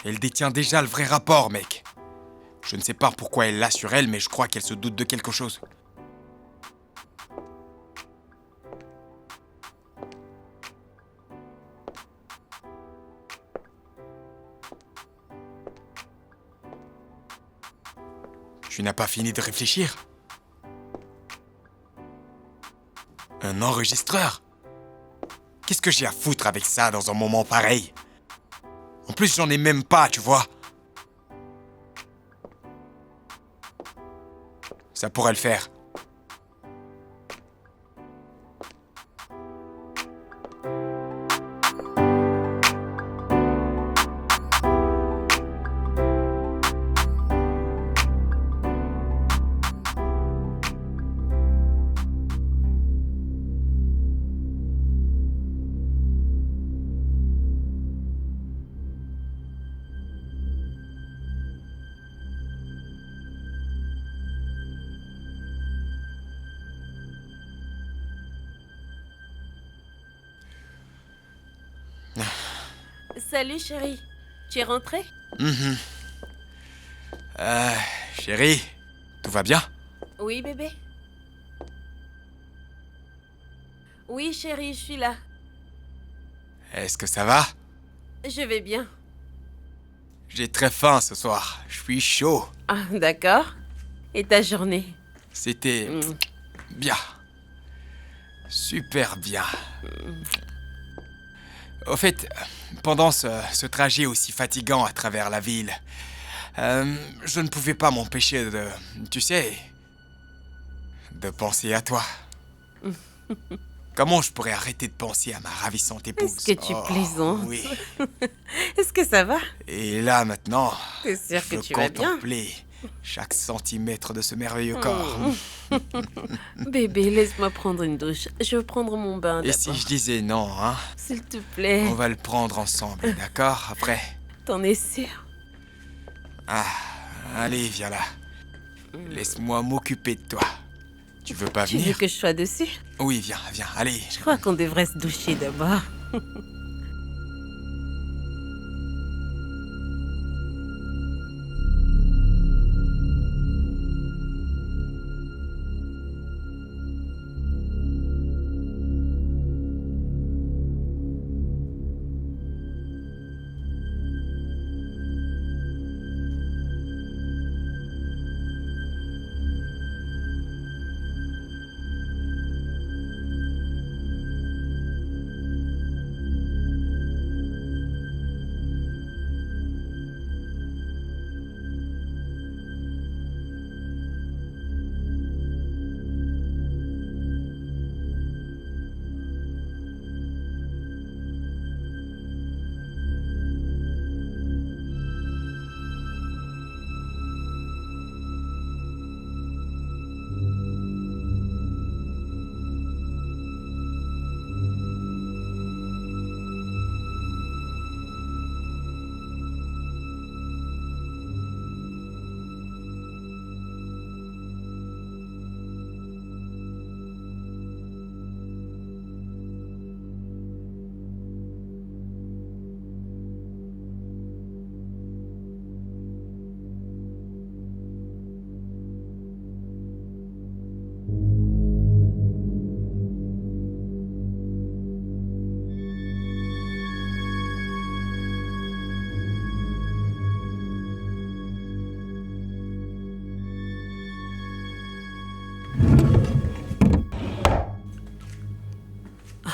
Elle détient déjà le vrai rapport, mec. Je ne sais pas pourquoi elle l'a sur elle, mais je crois qu'elle se doute de quelque chose. Tu n'as pas fini de réfléchir? Un enregistreur? Qu'est-ce que j'ai à foutre avec ça dans un moment pareil? En plus, j'en ai même pas, tu vois. Ça pourrait le faire. Salut chérie, tu es rentrée? Chérie, tout va bien? Oui bébé. Oui chérie, je suis là. Est-ce que ça va? Je vais bien. J'ai très faim ce soir. Je suis chaud. Ah d'accord. Et ta journée? C'était bien. Super bien. Au fait, pendant ce trajet aussi fatigant à travers la ville, je ne pouvais pas m'empêcher de, tu sais, de penser à toi. Comment je pourrais arrêter de penser à ma ravissante épouse? Est-ce que tu plaisantes? Oui. Est-ce que ça va? Et là, maintenant, T'es sûr je que tu vas bien? contempler chaque centimètre de ce merveilleux corps. Bébé, laisse-moi prendre une douche. Je veux prendre mon bain Et d'abord. si je disais non, hein? S'il te plaît. On va le prendre ensemble, d'accord? Après. T'en es sûr? Ah, allez, viens là. Laisse-moi m'occuper de toi. Tu veux pas Tu veux venir? que je sois dessus? Oui, viens, allez. Je crois qu'on devrait se doucher d'abord.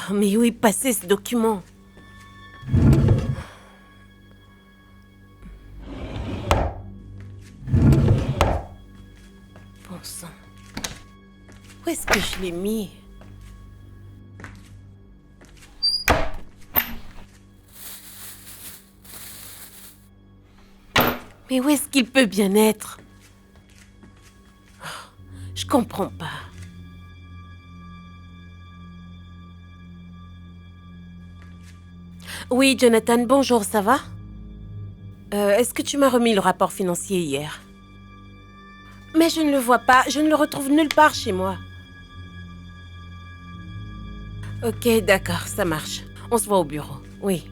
Oh, mais où est passé ce document? Bon sang. Où est-ce que je l'ai mis? Mais où est-ce qu'il peut bien être? Oh, je comprends pas. Oui, Jonathan, bonjour, ça va? Est-ce que tu m'as remis le rapport financier hier? Mais je ne le vois pas, je ne le retrouve nulle part chez moi. Ok, d'accord, ça marche. On se voit au bureau, oui.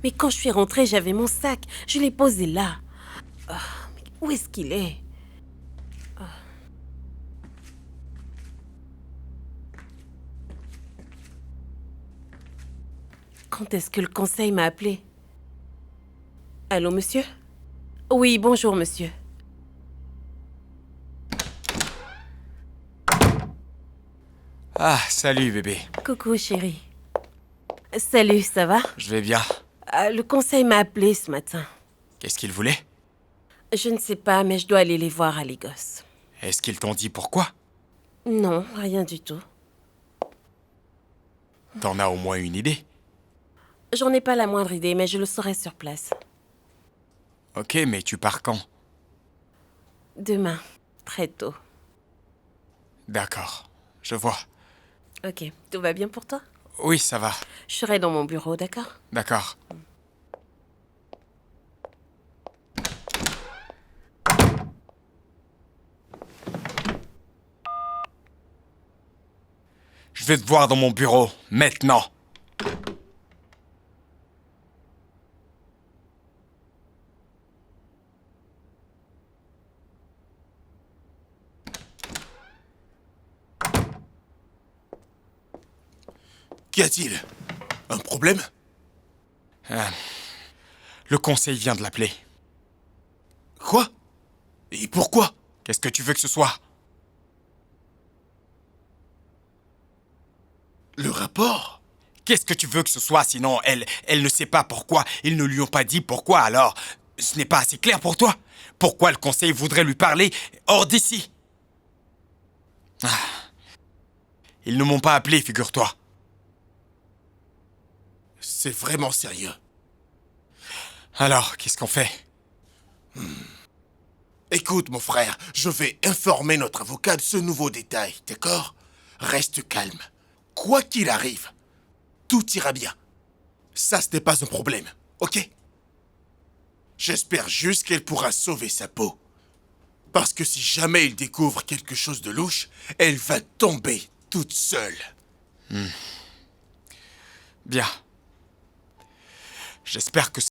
Mais quand je suis rentrée, j'avais mon sac. Je l'ai posé là. Oh, mais où est-ce qu'il est? Quand est-ce que le conseil m'a appelé? Allô, monsieur? Oui, bonjour, monsieur. Ah, salut bébé. Coucou, chérie. Salut, ça va? Je vais bien. Le conseil m'a appelé ce matin. Qu'est-ce qu'ils voulaient? Je ne sais pas, mais je dois aller les voir à Lagos. Est-ce qu'ils t'ont dit pourquoi? Non, rien du tout. T'en as au moins une idée? J'en ai pas la moindre idée, mais je le saurai sur place. Ok, mais tu pars quand? Demain, très tôt. D'accord, je vois. Ok, tout va bien pour toi? Oui, ça va. Je serai dans mon bureau, d'accord? D'accord. Je vais te voir dans mon bureau, maintenant. Qu'y a-t-il? Un problème? Le conseil vient de l'appeler. Quoi? Et pourquoi? Qu'est-ce que tu veux que ce soit? Le rapport? Qu'est-ce que tu veux que ce soit? Sinon, elle ne sait pas pourquoi. Ils ne lui ont pas dit pourquoi, alors... Ce n'est pas assez clair pour toi? Pourquoi le conseil voudrait lui parler hors d'ici? Ah. Ils ne m'ont pas appelé, figure-toi. C'est vraiment sérieux. Alors, qu'est-ce qu'on fait? Écoute, mon frère, je vais informer notre avocat de ce nouveau détail, d'accord? Reste calme. Quoi qu'il arrive, tout ira bien. Ça, ce n'est pas un problème, ok? J'espère juste qu'elle pourra sauver sa peau. Parce que si jamais il découvre quelque chose de louche, elle va tomber toute seule. Bien. J'espère que...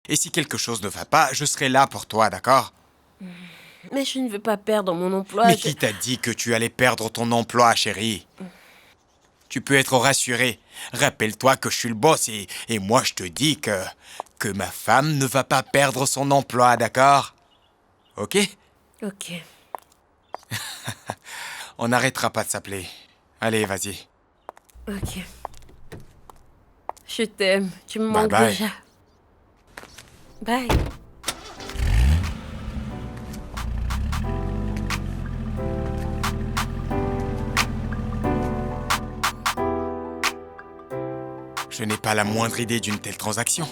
Et si quelque chose ne va pas, je serai là pour toi, d'accord? Mais je ne veux pas perdre mon emploi. Mais qui t'a dit que tu allais perdre ton emploi, chérie? Tu peux être rassuré. Rappelle-toi que je suis le boss et moi je te dis que ma femme ne va pas perdre son emploi, d'accord? Ok? Ok. On n'arrêtera pas de s'appeler. Allez, vas-y. Ok. Je t'aime. Tu me Bye manques bye. déjà. Bye. Je n'ai pas la moindre idée d'une telle transaction.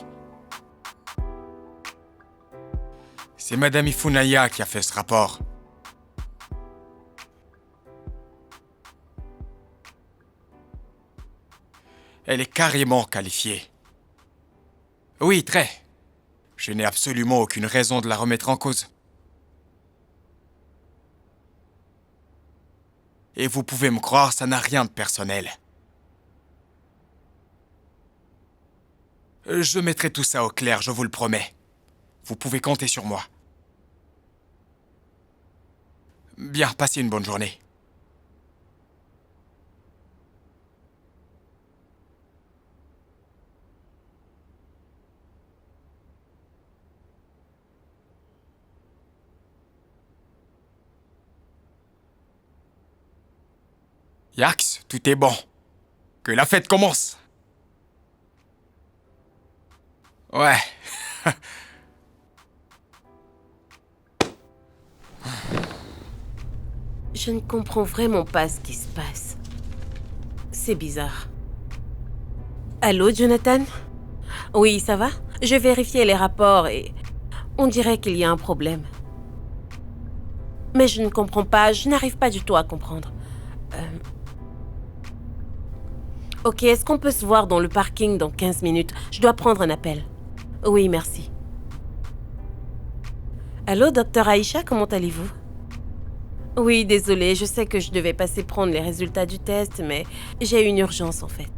C'est Madame Ifunaya qui a fait ce rapport. Elle est carrément qualifiée. Oui, très. Je n'ai absolument aucune raison de la remettre en cause. Et vous pouvez me croire, ça n'a rien de personnel. Je mettrai tout ça au clair, je vous le promets. Vous pouvez compter sur moi. Bien, passez une bonne journée. Yax, tout est bon. Que la fête commence. Ouais. Je ne comprends vraiment pas ce qui se passe. C'est bizarre. Allô, Jonathan? Oui, ça va? Je vérifiais les rapports et on dirait qu'il y a un problème. Mais je ne comprends pas, je n'arrive pas du tout à comprendre. Ok, est-ce qu'on peut se voir dans le parking dans 15 minutes? Je dois prendre un appel. Oui, merci. Allô, docteur Aïcha, comment allez-vous? Oui, désolée, je sais que je devais passer prendre les résultats du test, mais j'ai une urgence en fait.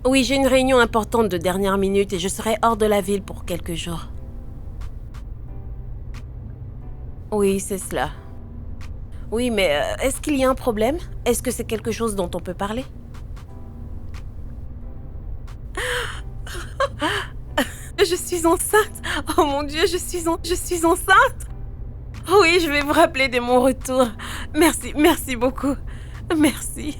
Oui, j'ai une réunion importante de dernière minute et je serai hors de la ville pour quelques jours. Oui, c'est cela. Oui, mais est-ce qu'il y a un problème? Est-ce que c'est quelque chose dont on peut parler? Je suis enceinte. Oh mon Dieu, je suis enceinte. Oui, je vais vous rappeler dès mon retour. Merci beaucoup. Merci.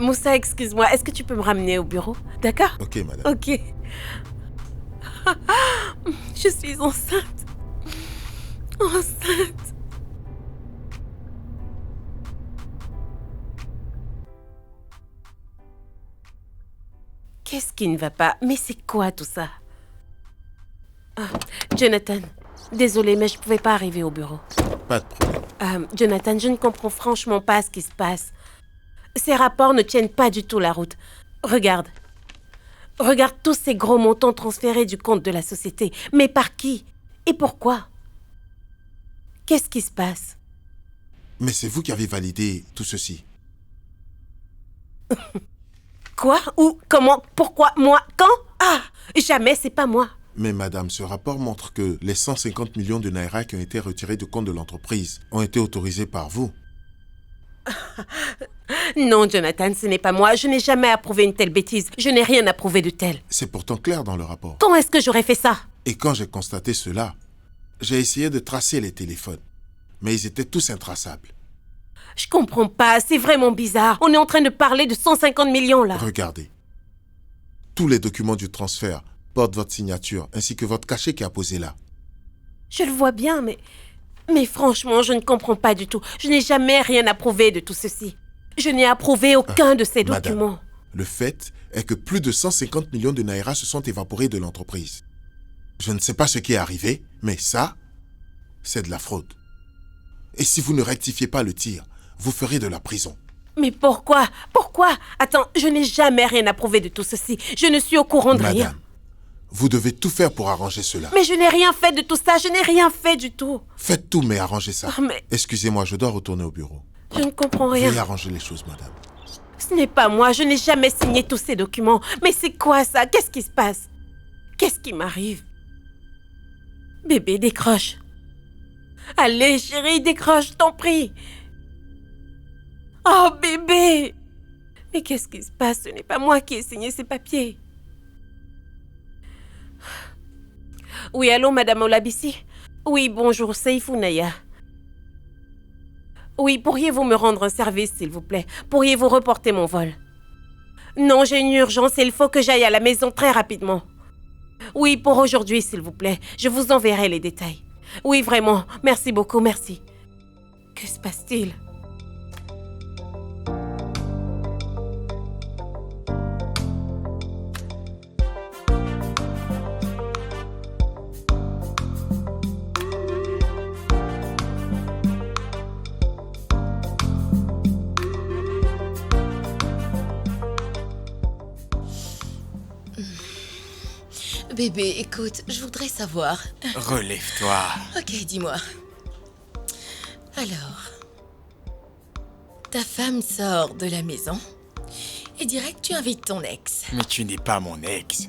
Moussa, excuse-moi, est-ce que tu peux me ramener au bureau? D'accord? Ok, madame. Ok. Je suis enceinte. Enceinte. Qu'est-ce qui ne va pas? Mais c'est quoi tout ça? Jonathan, désolé, mais je ne pouvais pas arriver au bureau. Pas de problème. Jonathan, je ne comprends franchement pas ce qui se passe. Ces rapports ne tiennent pas du tout la route. Regarde. Regarde tous ces gros montants transférés du compte de la société. Mais par qui? Et pourquoi? Qu'est-ce qui se passe? Mais c'est vous qui avez validé tout ceci. Quoi? Où? Comment? Pourquoi? Moi? Quand? Ah! Jamais, c'est pas moi. Mais madame, ce rapport montre que les 150 millions de Naira qui ont été retirés du compte de l'entreprise ont été autorisés par vous. Non, Jonathan, ce n'est pas moi. Je n'ai jamais approuvé une telle bêtise. Je n'ai rien approuvé de tel. C'est pourtant clair dans le rapport. Quand est-ce que j'aurais fait ça? Et quand j'ai constaté cela, j'ai essayé de tracer les téléphones. Mais ils étaient tous intraçables. Je comprends pas, c'est vraiment bizarre. On est en train de parler de 150 millions là. Regardez. Tous les documents du transfert portent votre signature ainsi que votre cachet qui est apposé là. Je le vois bien, mais franchement, je ne comprends pas du tout. Je n'ai jamais rien approuvé de tout ceci. Je n'ai approuvé aucun de ces Madame, documents. le fait est que plus de 150 millions de Naira se sont évaporés de l'entreprise. Je ne sais pas ce qui est arrivé, mais ça, c'est de la fraude. Et si vous ne rectifiez pas le tir, vous ferez de la prison. Mais pourquoi? Pourquoi? Attends, je n'ai jamais rien approuvé de tout ceci. Je ne suis au courant de rien. Madame, vous devez tout faire pour arranger cela. Mais je n'ai rien fait de tout ça. Je n'ai rien fait du tout. Faites tout, mais arrangez ça. Oh, mais- Excusez-moi, je dois retourner au bureau. Je ne comprends rien. Veuillez arranger les choses, madame. Ce n'est pas moi. Je n'ai jamais signé tous ces documents. Mais c'est quoi ça? Qu'est-ce qui se passe? Qu'est-ce qui m'arrive? Bébé, décroche. Allez, chérie, décroche, t'en prie. Oh, bébé! Mais qu'est-ce qui se passe? Ce n'est pas moi qui ai signé ces papiers. Oui, allô, Madame Olabissi? Oui, bonjour, c'est Ifunaya. Oui, pourriez-vous me rendre un service, s'il vous plaît? Pourriez-vous reporter mon vol? Non, j'ai une urgence et il faut que j'aille à la maison très rapidement. Oui, pour aujourd'hui, s'il vous plaît. Je vous enverrai les détails. Oui, vraiment. Merci beaucoup, merci. Que se passe-t-il? Bébé, écoute, je voudrais savoir. Relève-toi. Ok, dis-moi. Alors, ta femme sort de la maison et direct tu invites ton ex. Mais tu n'es pas mon ex.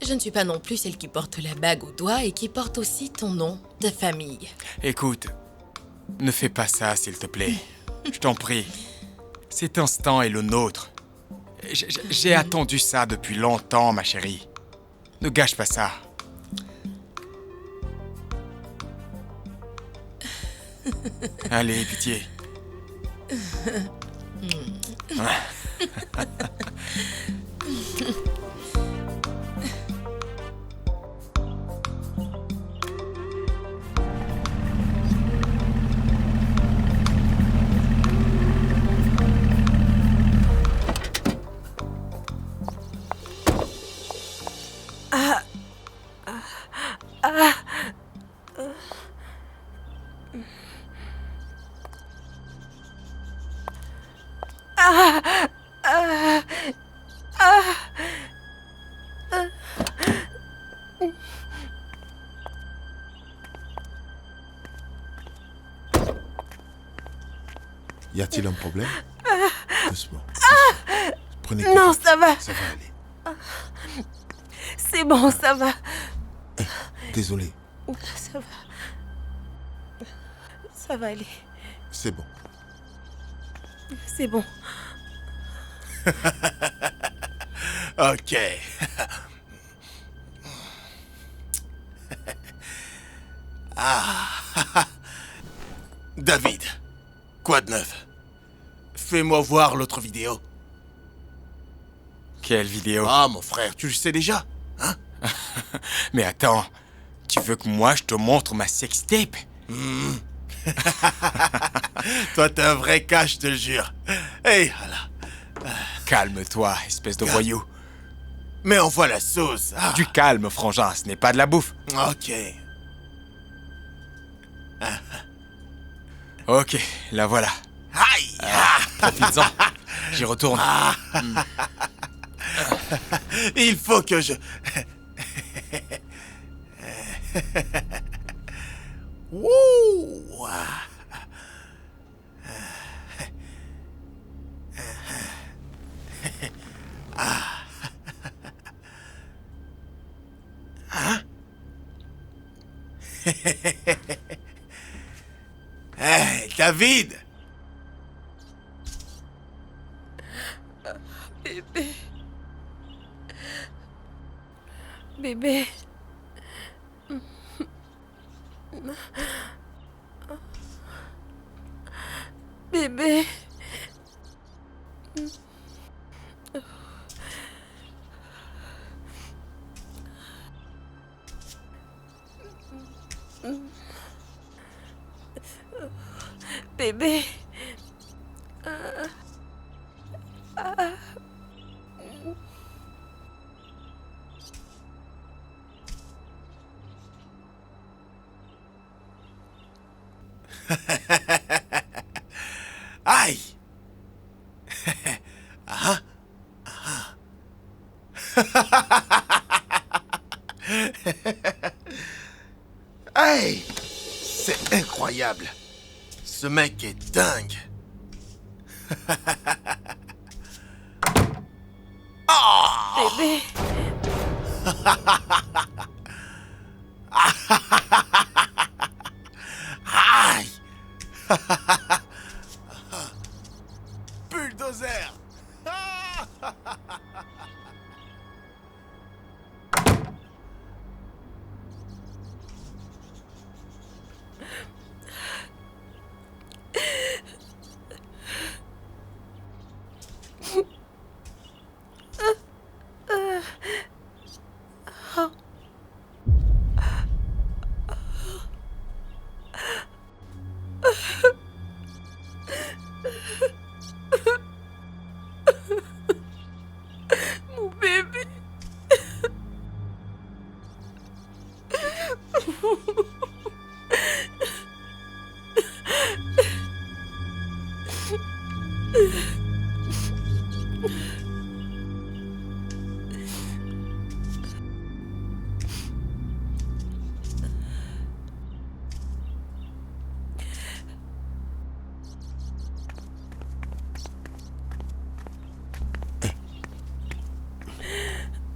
Je ne suis pas non plus celle qui porte la bague au doigt et qui porte aussi ton nom de famille. Écoute, ne fais pas ça, s'il te plaît. Je t'en prie. Cet instant est le nôtre. J'ai attendu ça depuis longtemps, ma chérie. Ne gâche pas ça. Allez, pitié. Y a-t-il un problème? Doucement. Prenez Non, confiance. ça va. Ça va aller. C'est bon, ça va. Désolé, Ça va. Ça va aller. c'est bon. C'est bon. Ok. David, quoi de neuf? Fais-moi voir l'autre vidéo. Quelle vidéo? Ah, mon frère, tu le sais déjà, hein? Mais attends, tu veux que moi je te montre ma sextape? Toi, t'es un vrai cas, je te le jure. Et voilà. Calme-toi, espèce de voyou. Mais envoie la sauce. Ah, Du calme, frangin, ce n'est pas de la bouffe. ok. Ok, la voilà. Aïe! Profites-en. J'y retourne. Il faut que je... Wouh! Hey, David! Bébé. Bébé. Bébé. Bébé. Aïe! Aïe! C'est incroyable. Ce mec est dingue. Bébé. Aïe! Bulldozer! Mon bébé.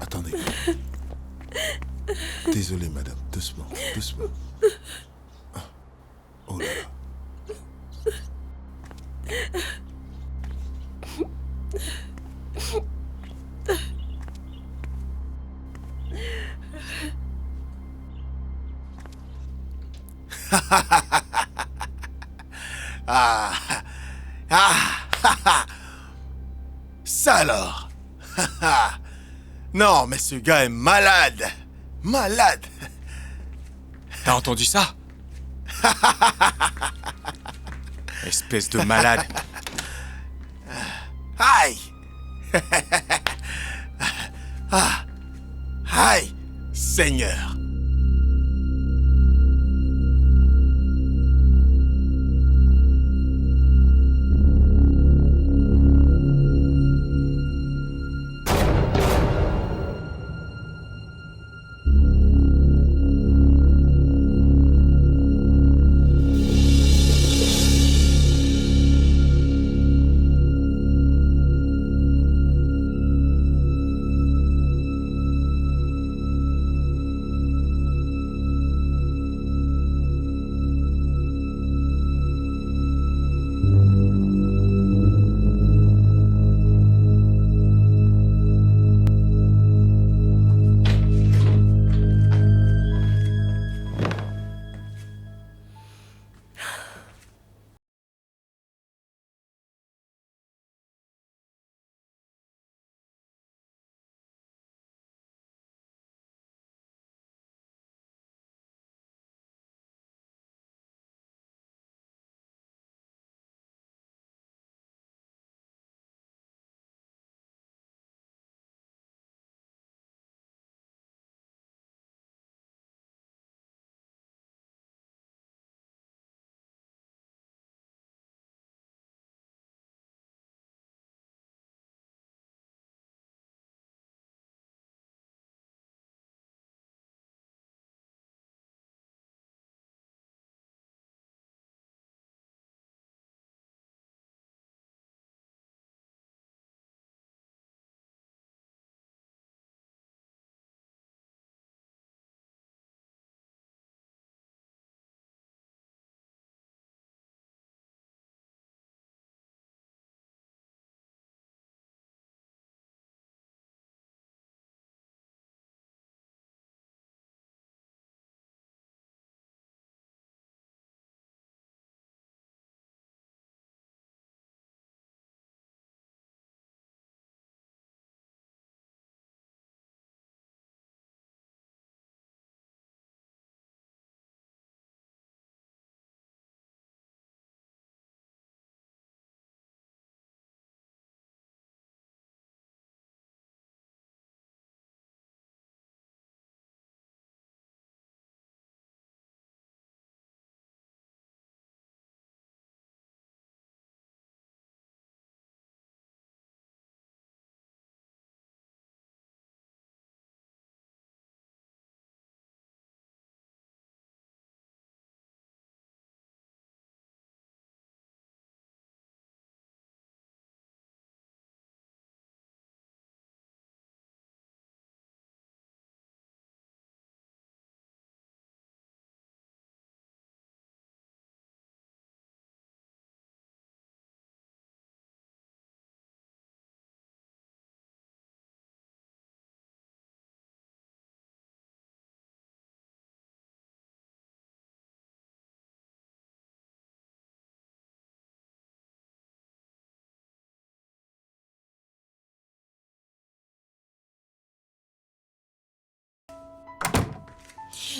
Attendez. Désolé, madame. Doucement, doucement. Ah. Oh là là. Ah, ça alors. Non, mais ce gars est malade. Malade. T'as entendu ça? Espèce de malade. Aïe. Ah. Aïe, Seigneur.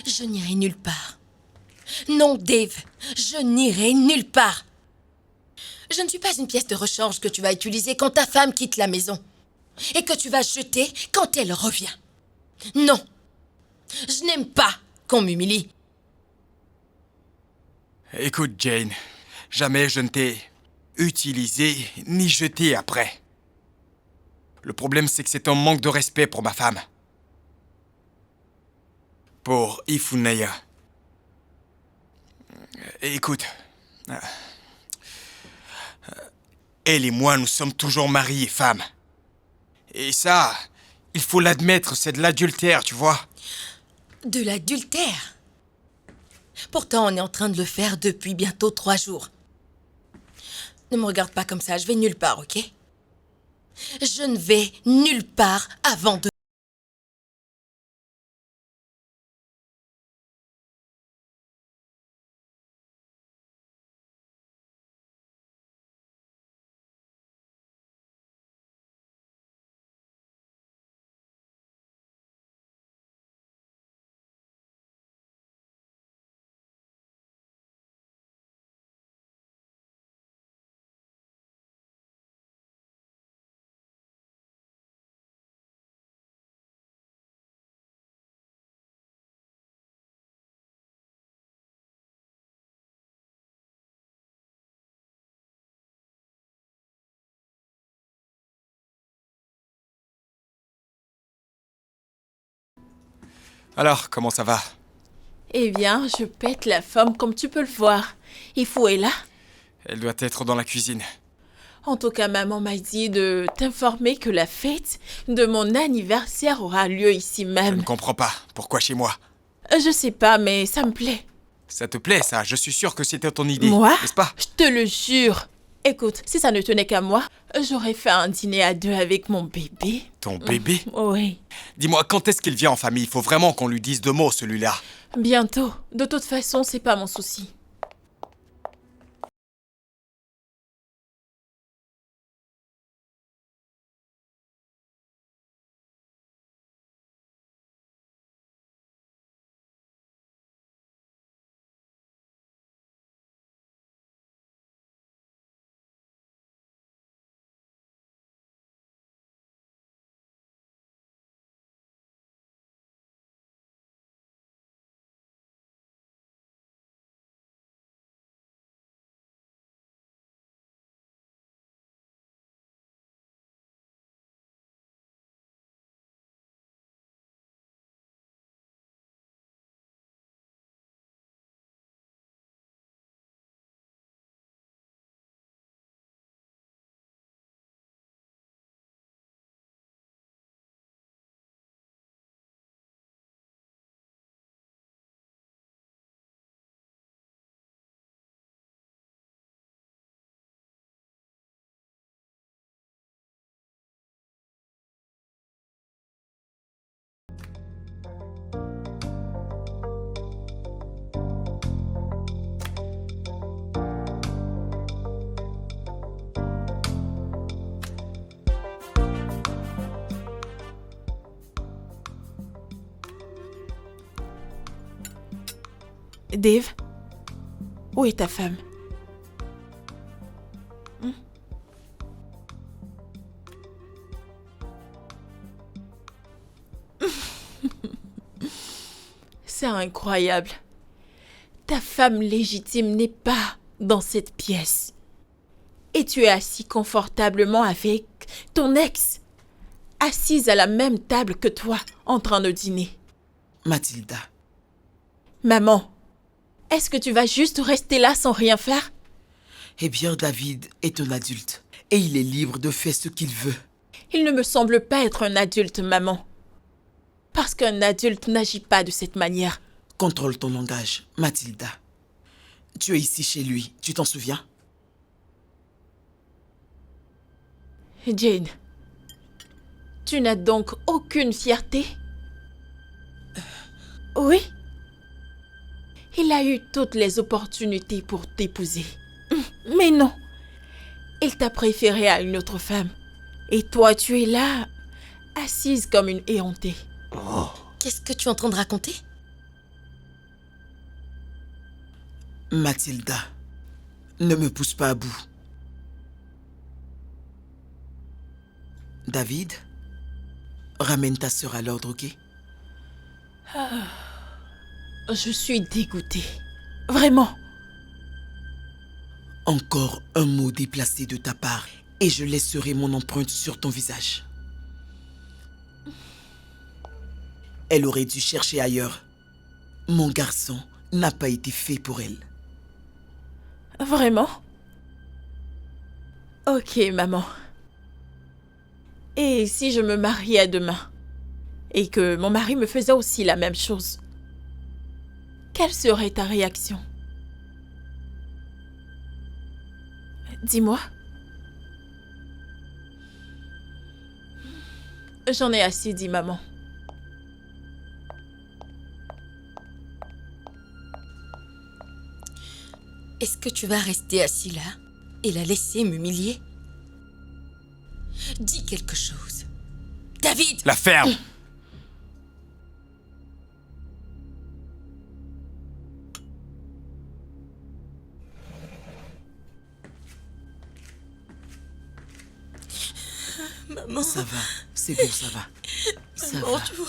Je n'irai nulle part. Non, Dave, je n'irai nulle part. Je ne suis pas une pièce de rechange que tu vas utiliser quand ta femme quitte la maison et que tu vas jeter quand elle revient. Non. Je n'aime pas qu'on m'humilie. Écoute, Jane, jamais je ne t'ai utilisé ni jeté après. Le problème, c'est que c'est un manque de respect pour ma femme. Pour Ifunaya. Écoute, elle et moi, nous sommes toujours mari et femme. Et ça, il faut l'admettre, c'est de l'adultère, tu vois. De l'adultère. Pourtant, on est en train de le faire depuis bientôt 3 jours. Ne me regarde pas comme ça, je vais nulle part, ok? Je ne vais nulle part avant de... Alors, comment ça va? Eh bien, je pète la forme comme tu peux le voir. Ifou est là. Elle doit être dans la cuisine. En tout cas, maman m'a dit de t'informer que la fête de mon anniversaire aura lieu ici Je même. ne comprends pas. Pourquoi chez moi? Je sais pas, mais ça me plaît. Ça te plaît, ça? Je suis sûr que c'était ton idée. Moi? N'est-ce pas? Je te le jure. Écoute, si ça ne tenait qu'à moi, j'aurais fait un dîner à 2 avec mon bébé. Ton bébé? Oui. Dis-moi, quand est-ce qu'il vient en famille? Il faut vraiment qu'on lui dise 2 mots, celui-là. Bientôt. De toute façon, c'est pas mon souci. Dave, où est ta femme? C'est incroyable. Ta femme légitime n'est pas dans cette pièce. Et tu es assis confortablement avec ton ex, assise à la même table que toi, en train de dîner. Mathilda, Maman, est-ce que tu vas juste rester là sans rien faire? eh bien David est un adulte et il est libre de faire ce qu'il veut. Il ne me semble pas être un adulte, maman. Parce qu'un adulte n'agit pas de cette manière. Contrôle ton langage, Mathilda. Tu es ici chez lui, tu t'en souviens? Jane, tu n'as donc aucune fierté? Oui? Il a eu toutes les opportunités pour t'épouser. Mais non, il t'a préféré à une autre femme. Et toi, tu es là, assise comme une éhontée. Qu'est-ce que tu es en train de raconter? Mathilda, ne me pousse pas à bout. David, ramène ta sœur à l'ordre, ok? Je suis dégoûtée. Vraiment. Encore un mot déplacé de ta part et je laisserai mon empreinte sur ton visage. Elle aurait dû chercher ailleurs. Mon garçon n'a pas été fait pour elle. Vraiment? Ok, maman. Et si je me mariais demain et que mon mari me faisait aussi la même chose, quelle serait ta réaction? Dis-moi. J'en ai assez dit, maman. Est-ce que tu vas rester assis là et la laisser m'humilier? Dis quelque chose. David! La ferme! Maman, Ça va, c'est bon, ça va. Ça maman, va. tu vois.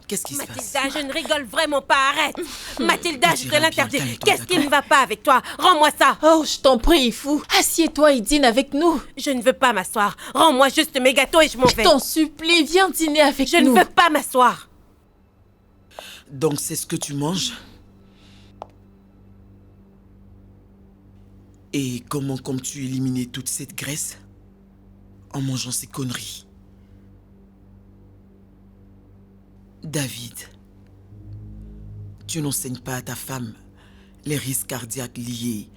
Qu'est-ce qui se passe? Mathilda, je ne rigole vraiment pas, arrête. Mathilda, On je te dira bien, l'interdis. calme-toi, Qu'est-ce qui d'accord? ne va pas avec toi? Rends-moi ça. Oh, je t'en prie, fou. Assieds-toi et dîne avec nous. Je ne veux pas m'asseoir. Rends-moi juste mes gâteaux et je m'en Je vais. t'en supplie, viens dîner avec Je nous. ne veux pas m'asseoir. Donc c'est ce que tu manges? Et comment comptes-tu éliminer toute cette graisse? En mangeant ces conneries. David, tu n'enseignes pas à ta femme les risques cardiaques liés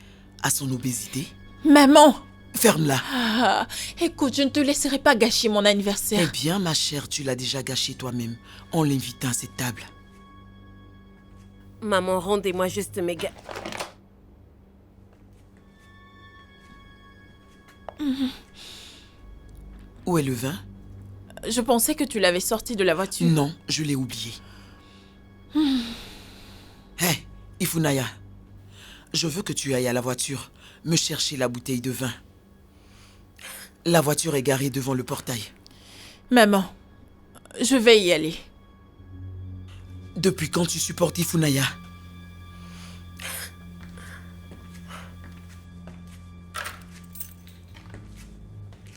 à son obésité? Maman! Ferme-la. Ah, écoute, je ne te laisserai pas gâcher mon Eh anniversaire. bien, ma chère, tu l'as déjà gâché toi-même en l'invitant à cette table. Maman, rendez-moi juste mes gâteaux. Où est le vin? Je pensais que tu l'avais sorti de la voiture. Non, je l'ai oublié. Hé, Ifunaya, je veux que tu ailles à la voiture me chercher la bouteille de vin. La voiture est garée devant le portail. Maman, je vais y aller. Depuis quand tu supportes Ifunaya?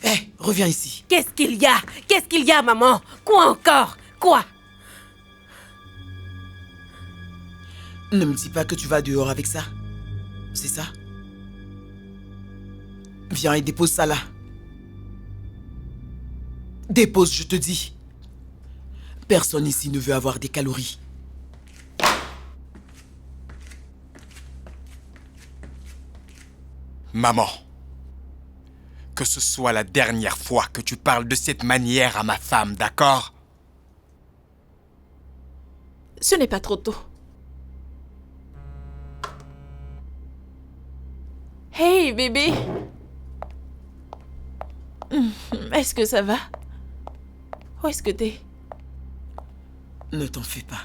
Hé, reviens ici. Qu'est-ce qu'il y a? Qu'est-ce qu'il y a, maman? Quoi encore? Quoi? Ne me dis pas que tu vas dehors avec ça. C'est ça? Viens et dépose ça là. Dépose, je te dis. Personne ici ne veut avoir des calories. Maman, que ce soit la dernière fois que tu parles de cette manière à ma femme, d'accord? Ce n'est pas trop tôt. Hey, bébé. Est-ce que ça va? Où est-ce que t'es? Ne t'en fais pas.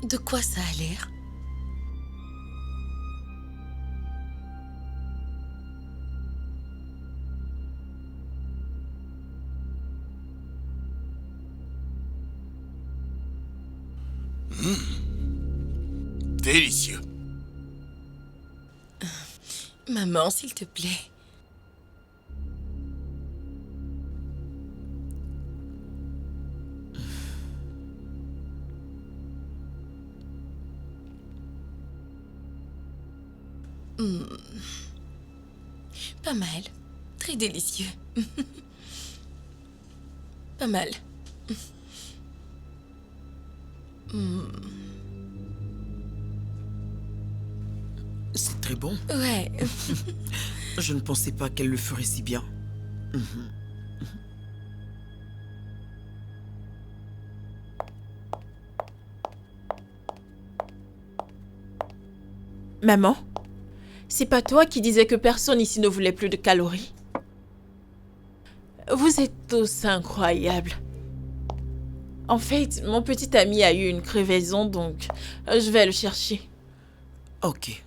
De quoi ça a l'air? Délicieux. Maman, s'il te plaît. Pas mal. Très délicieux. Pas mal. C'est très bon. Ouais. Je ne pensais pas qu'elle le ferait si bien. Maman, c'est pas toi qui disais que personne ici ne voulait plus de calories? Vous êtes tous incroyables. En fait, mon petit ami a eu une crevaison, donc je vais le chercher. Ok.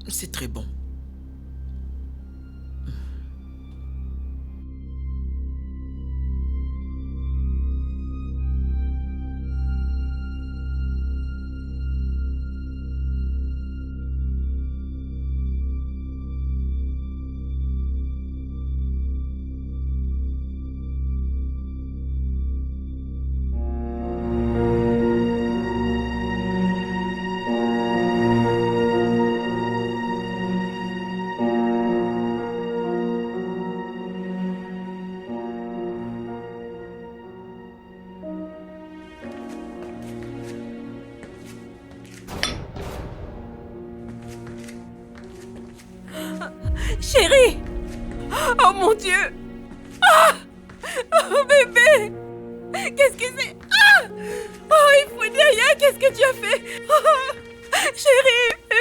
C'est très bon. Chérie! Oh mon Dieu! Ah! Oh bébé! Qu'est-ce que c'est? Ah! Oh, il faut dire, qu'est-ce que tu as fait? Oh, chérie!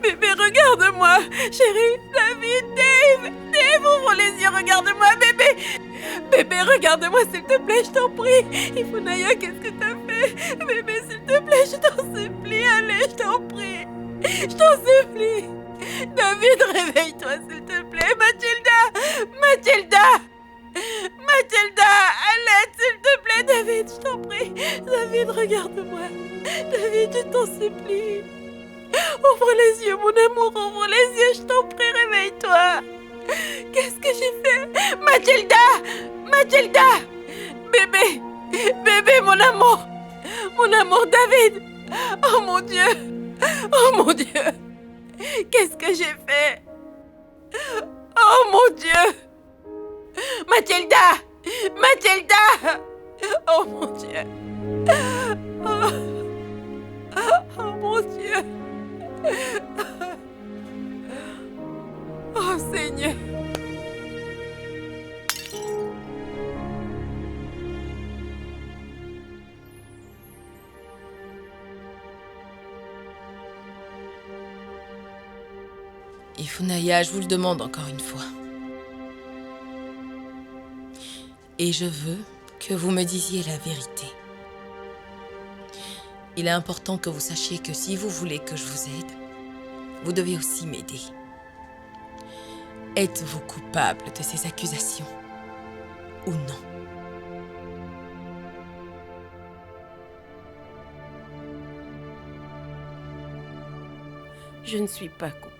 Bébé, regarde-moi. Chérie, David, Dave, ouvre les yeux, regarde-moi, bébé. Bébé, regarde-moi, s'il te plaît, je t'en prie. Ifunaya, qu'est-ce que t'as fait? Bébé, s'il te plaît, je t'en supplie, allez, je t'en prie. Je t'en supplie. David, réveille-toi, s'il te plaît. Mathilda, à l'aide, s'il te plaît. David, je t'en prie. David, regarde-moi. David, je t'en supplie. Ouvre les yeux, mon amour, ouvre les yeux, je t'en prie, réveille-toi. Qu'est-ce que j'ai fait? Mathilda, bébé, mon amour, David. Oh mon Dieu, qu'est-ce que j'ai fait? Oh mon Dieu, Mathilda, oh mon Dieu, oh mon Dieu. Oh Seigneur. Ifunaya, je vous le demande encore une fois. Et je veux que vous me disiez la vérité. Il est important que vous sachiez que si vous voulez que je vous aide, vous devez aussi m'aider. Êtes-vous coupable de ces accusations ou non? Je ne suis pas coupable.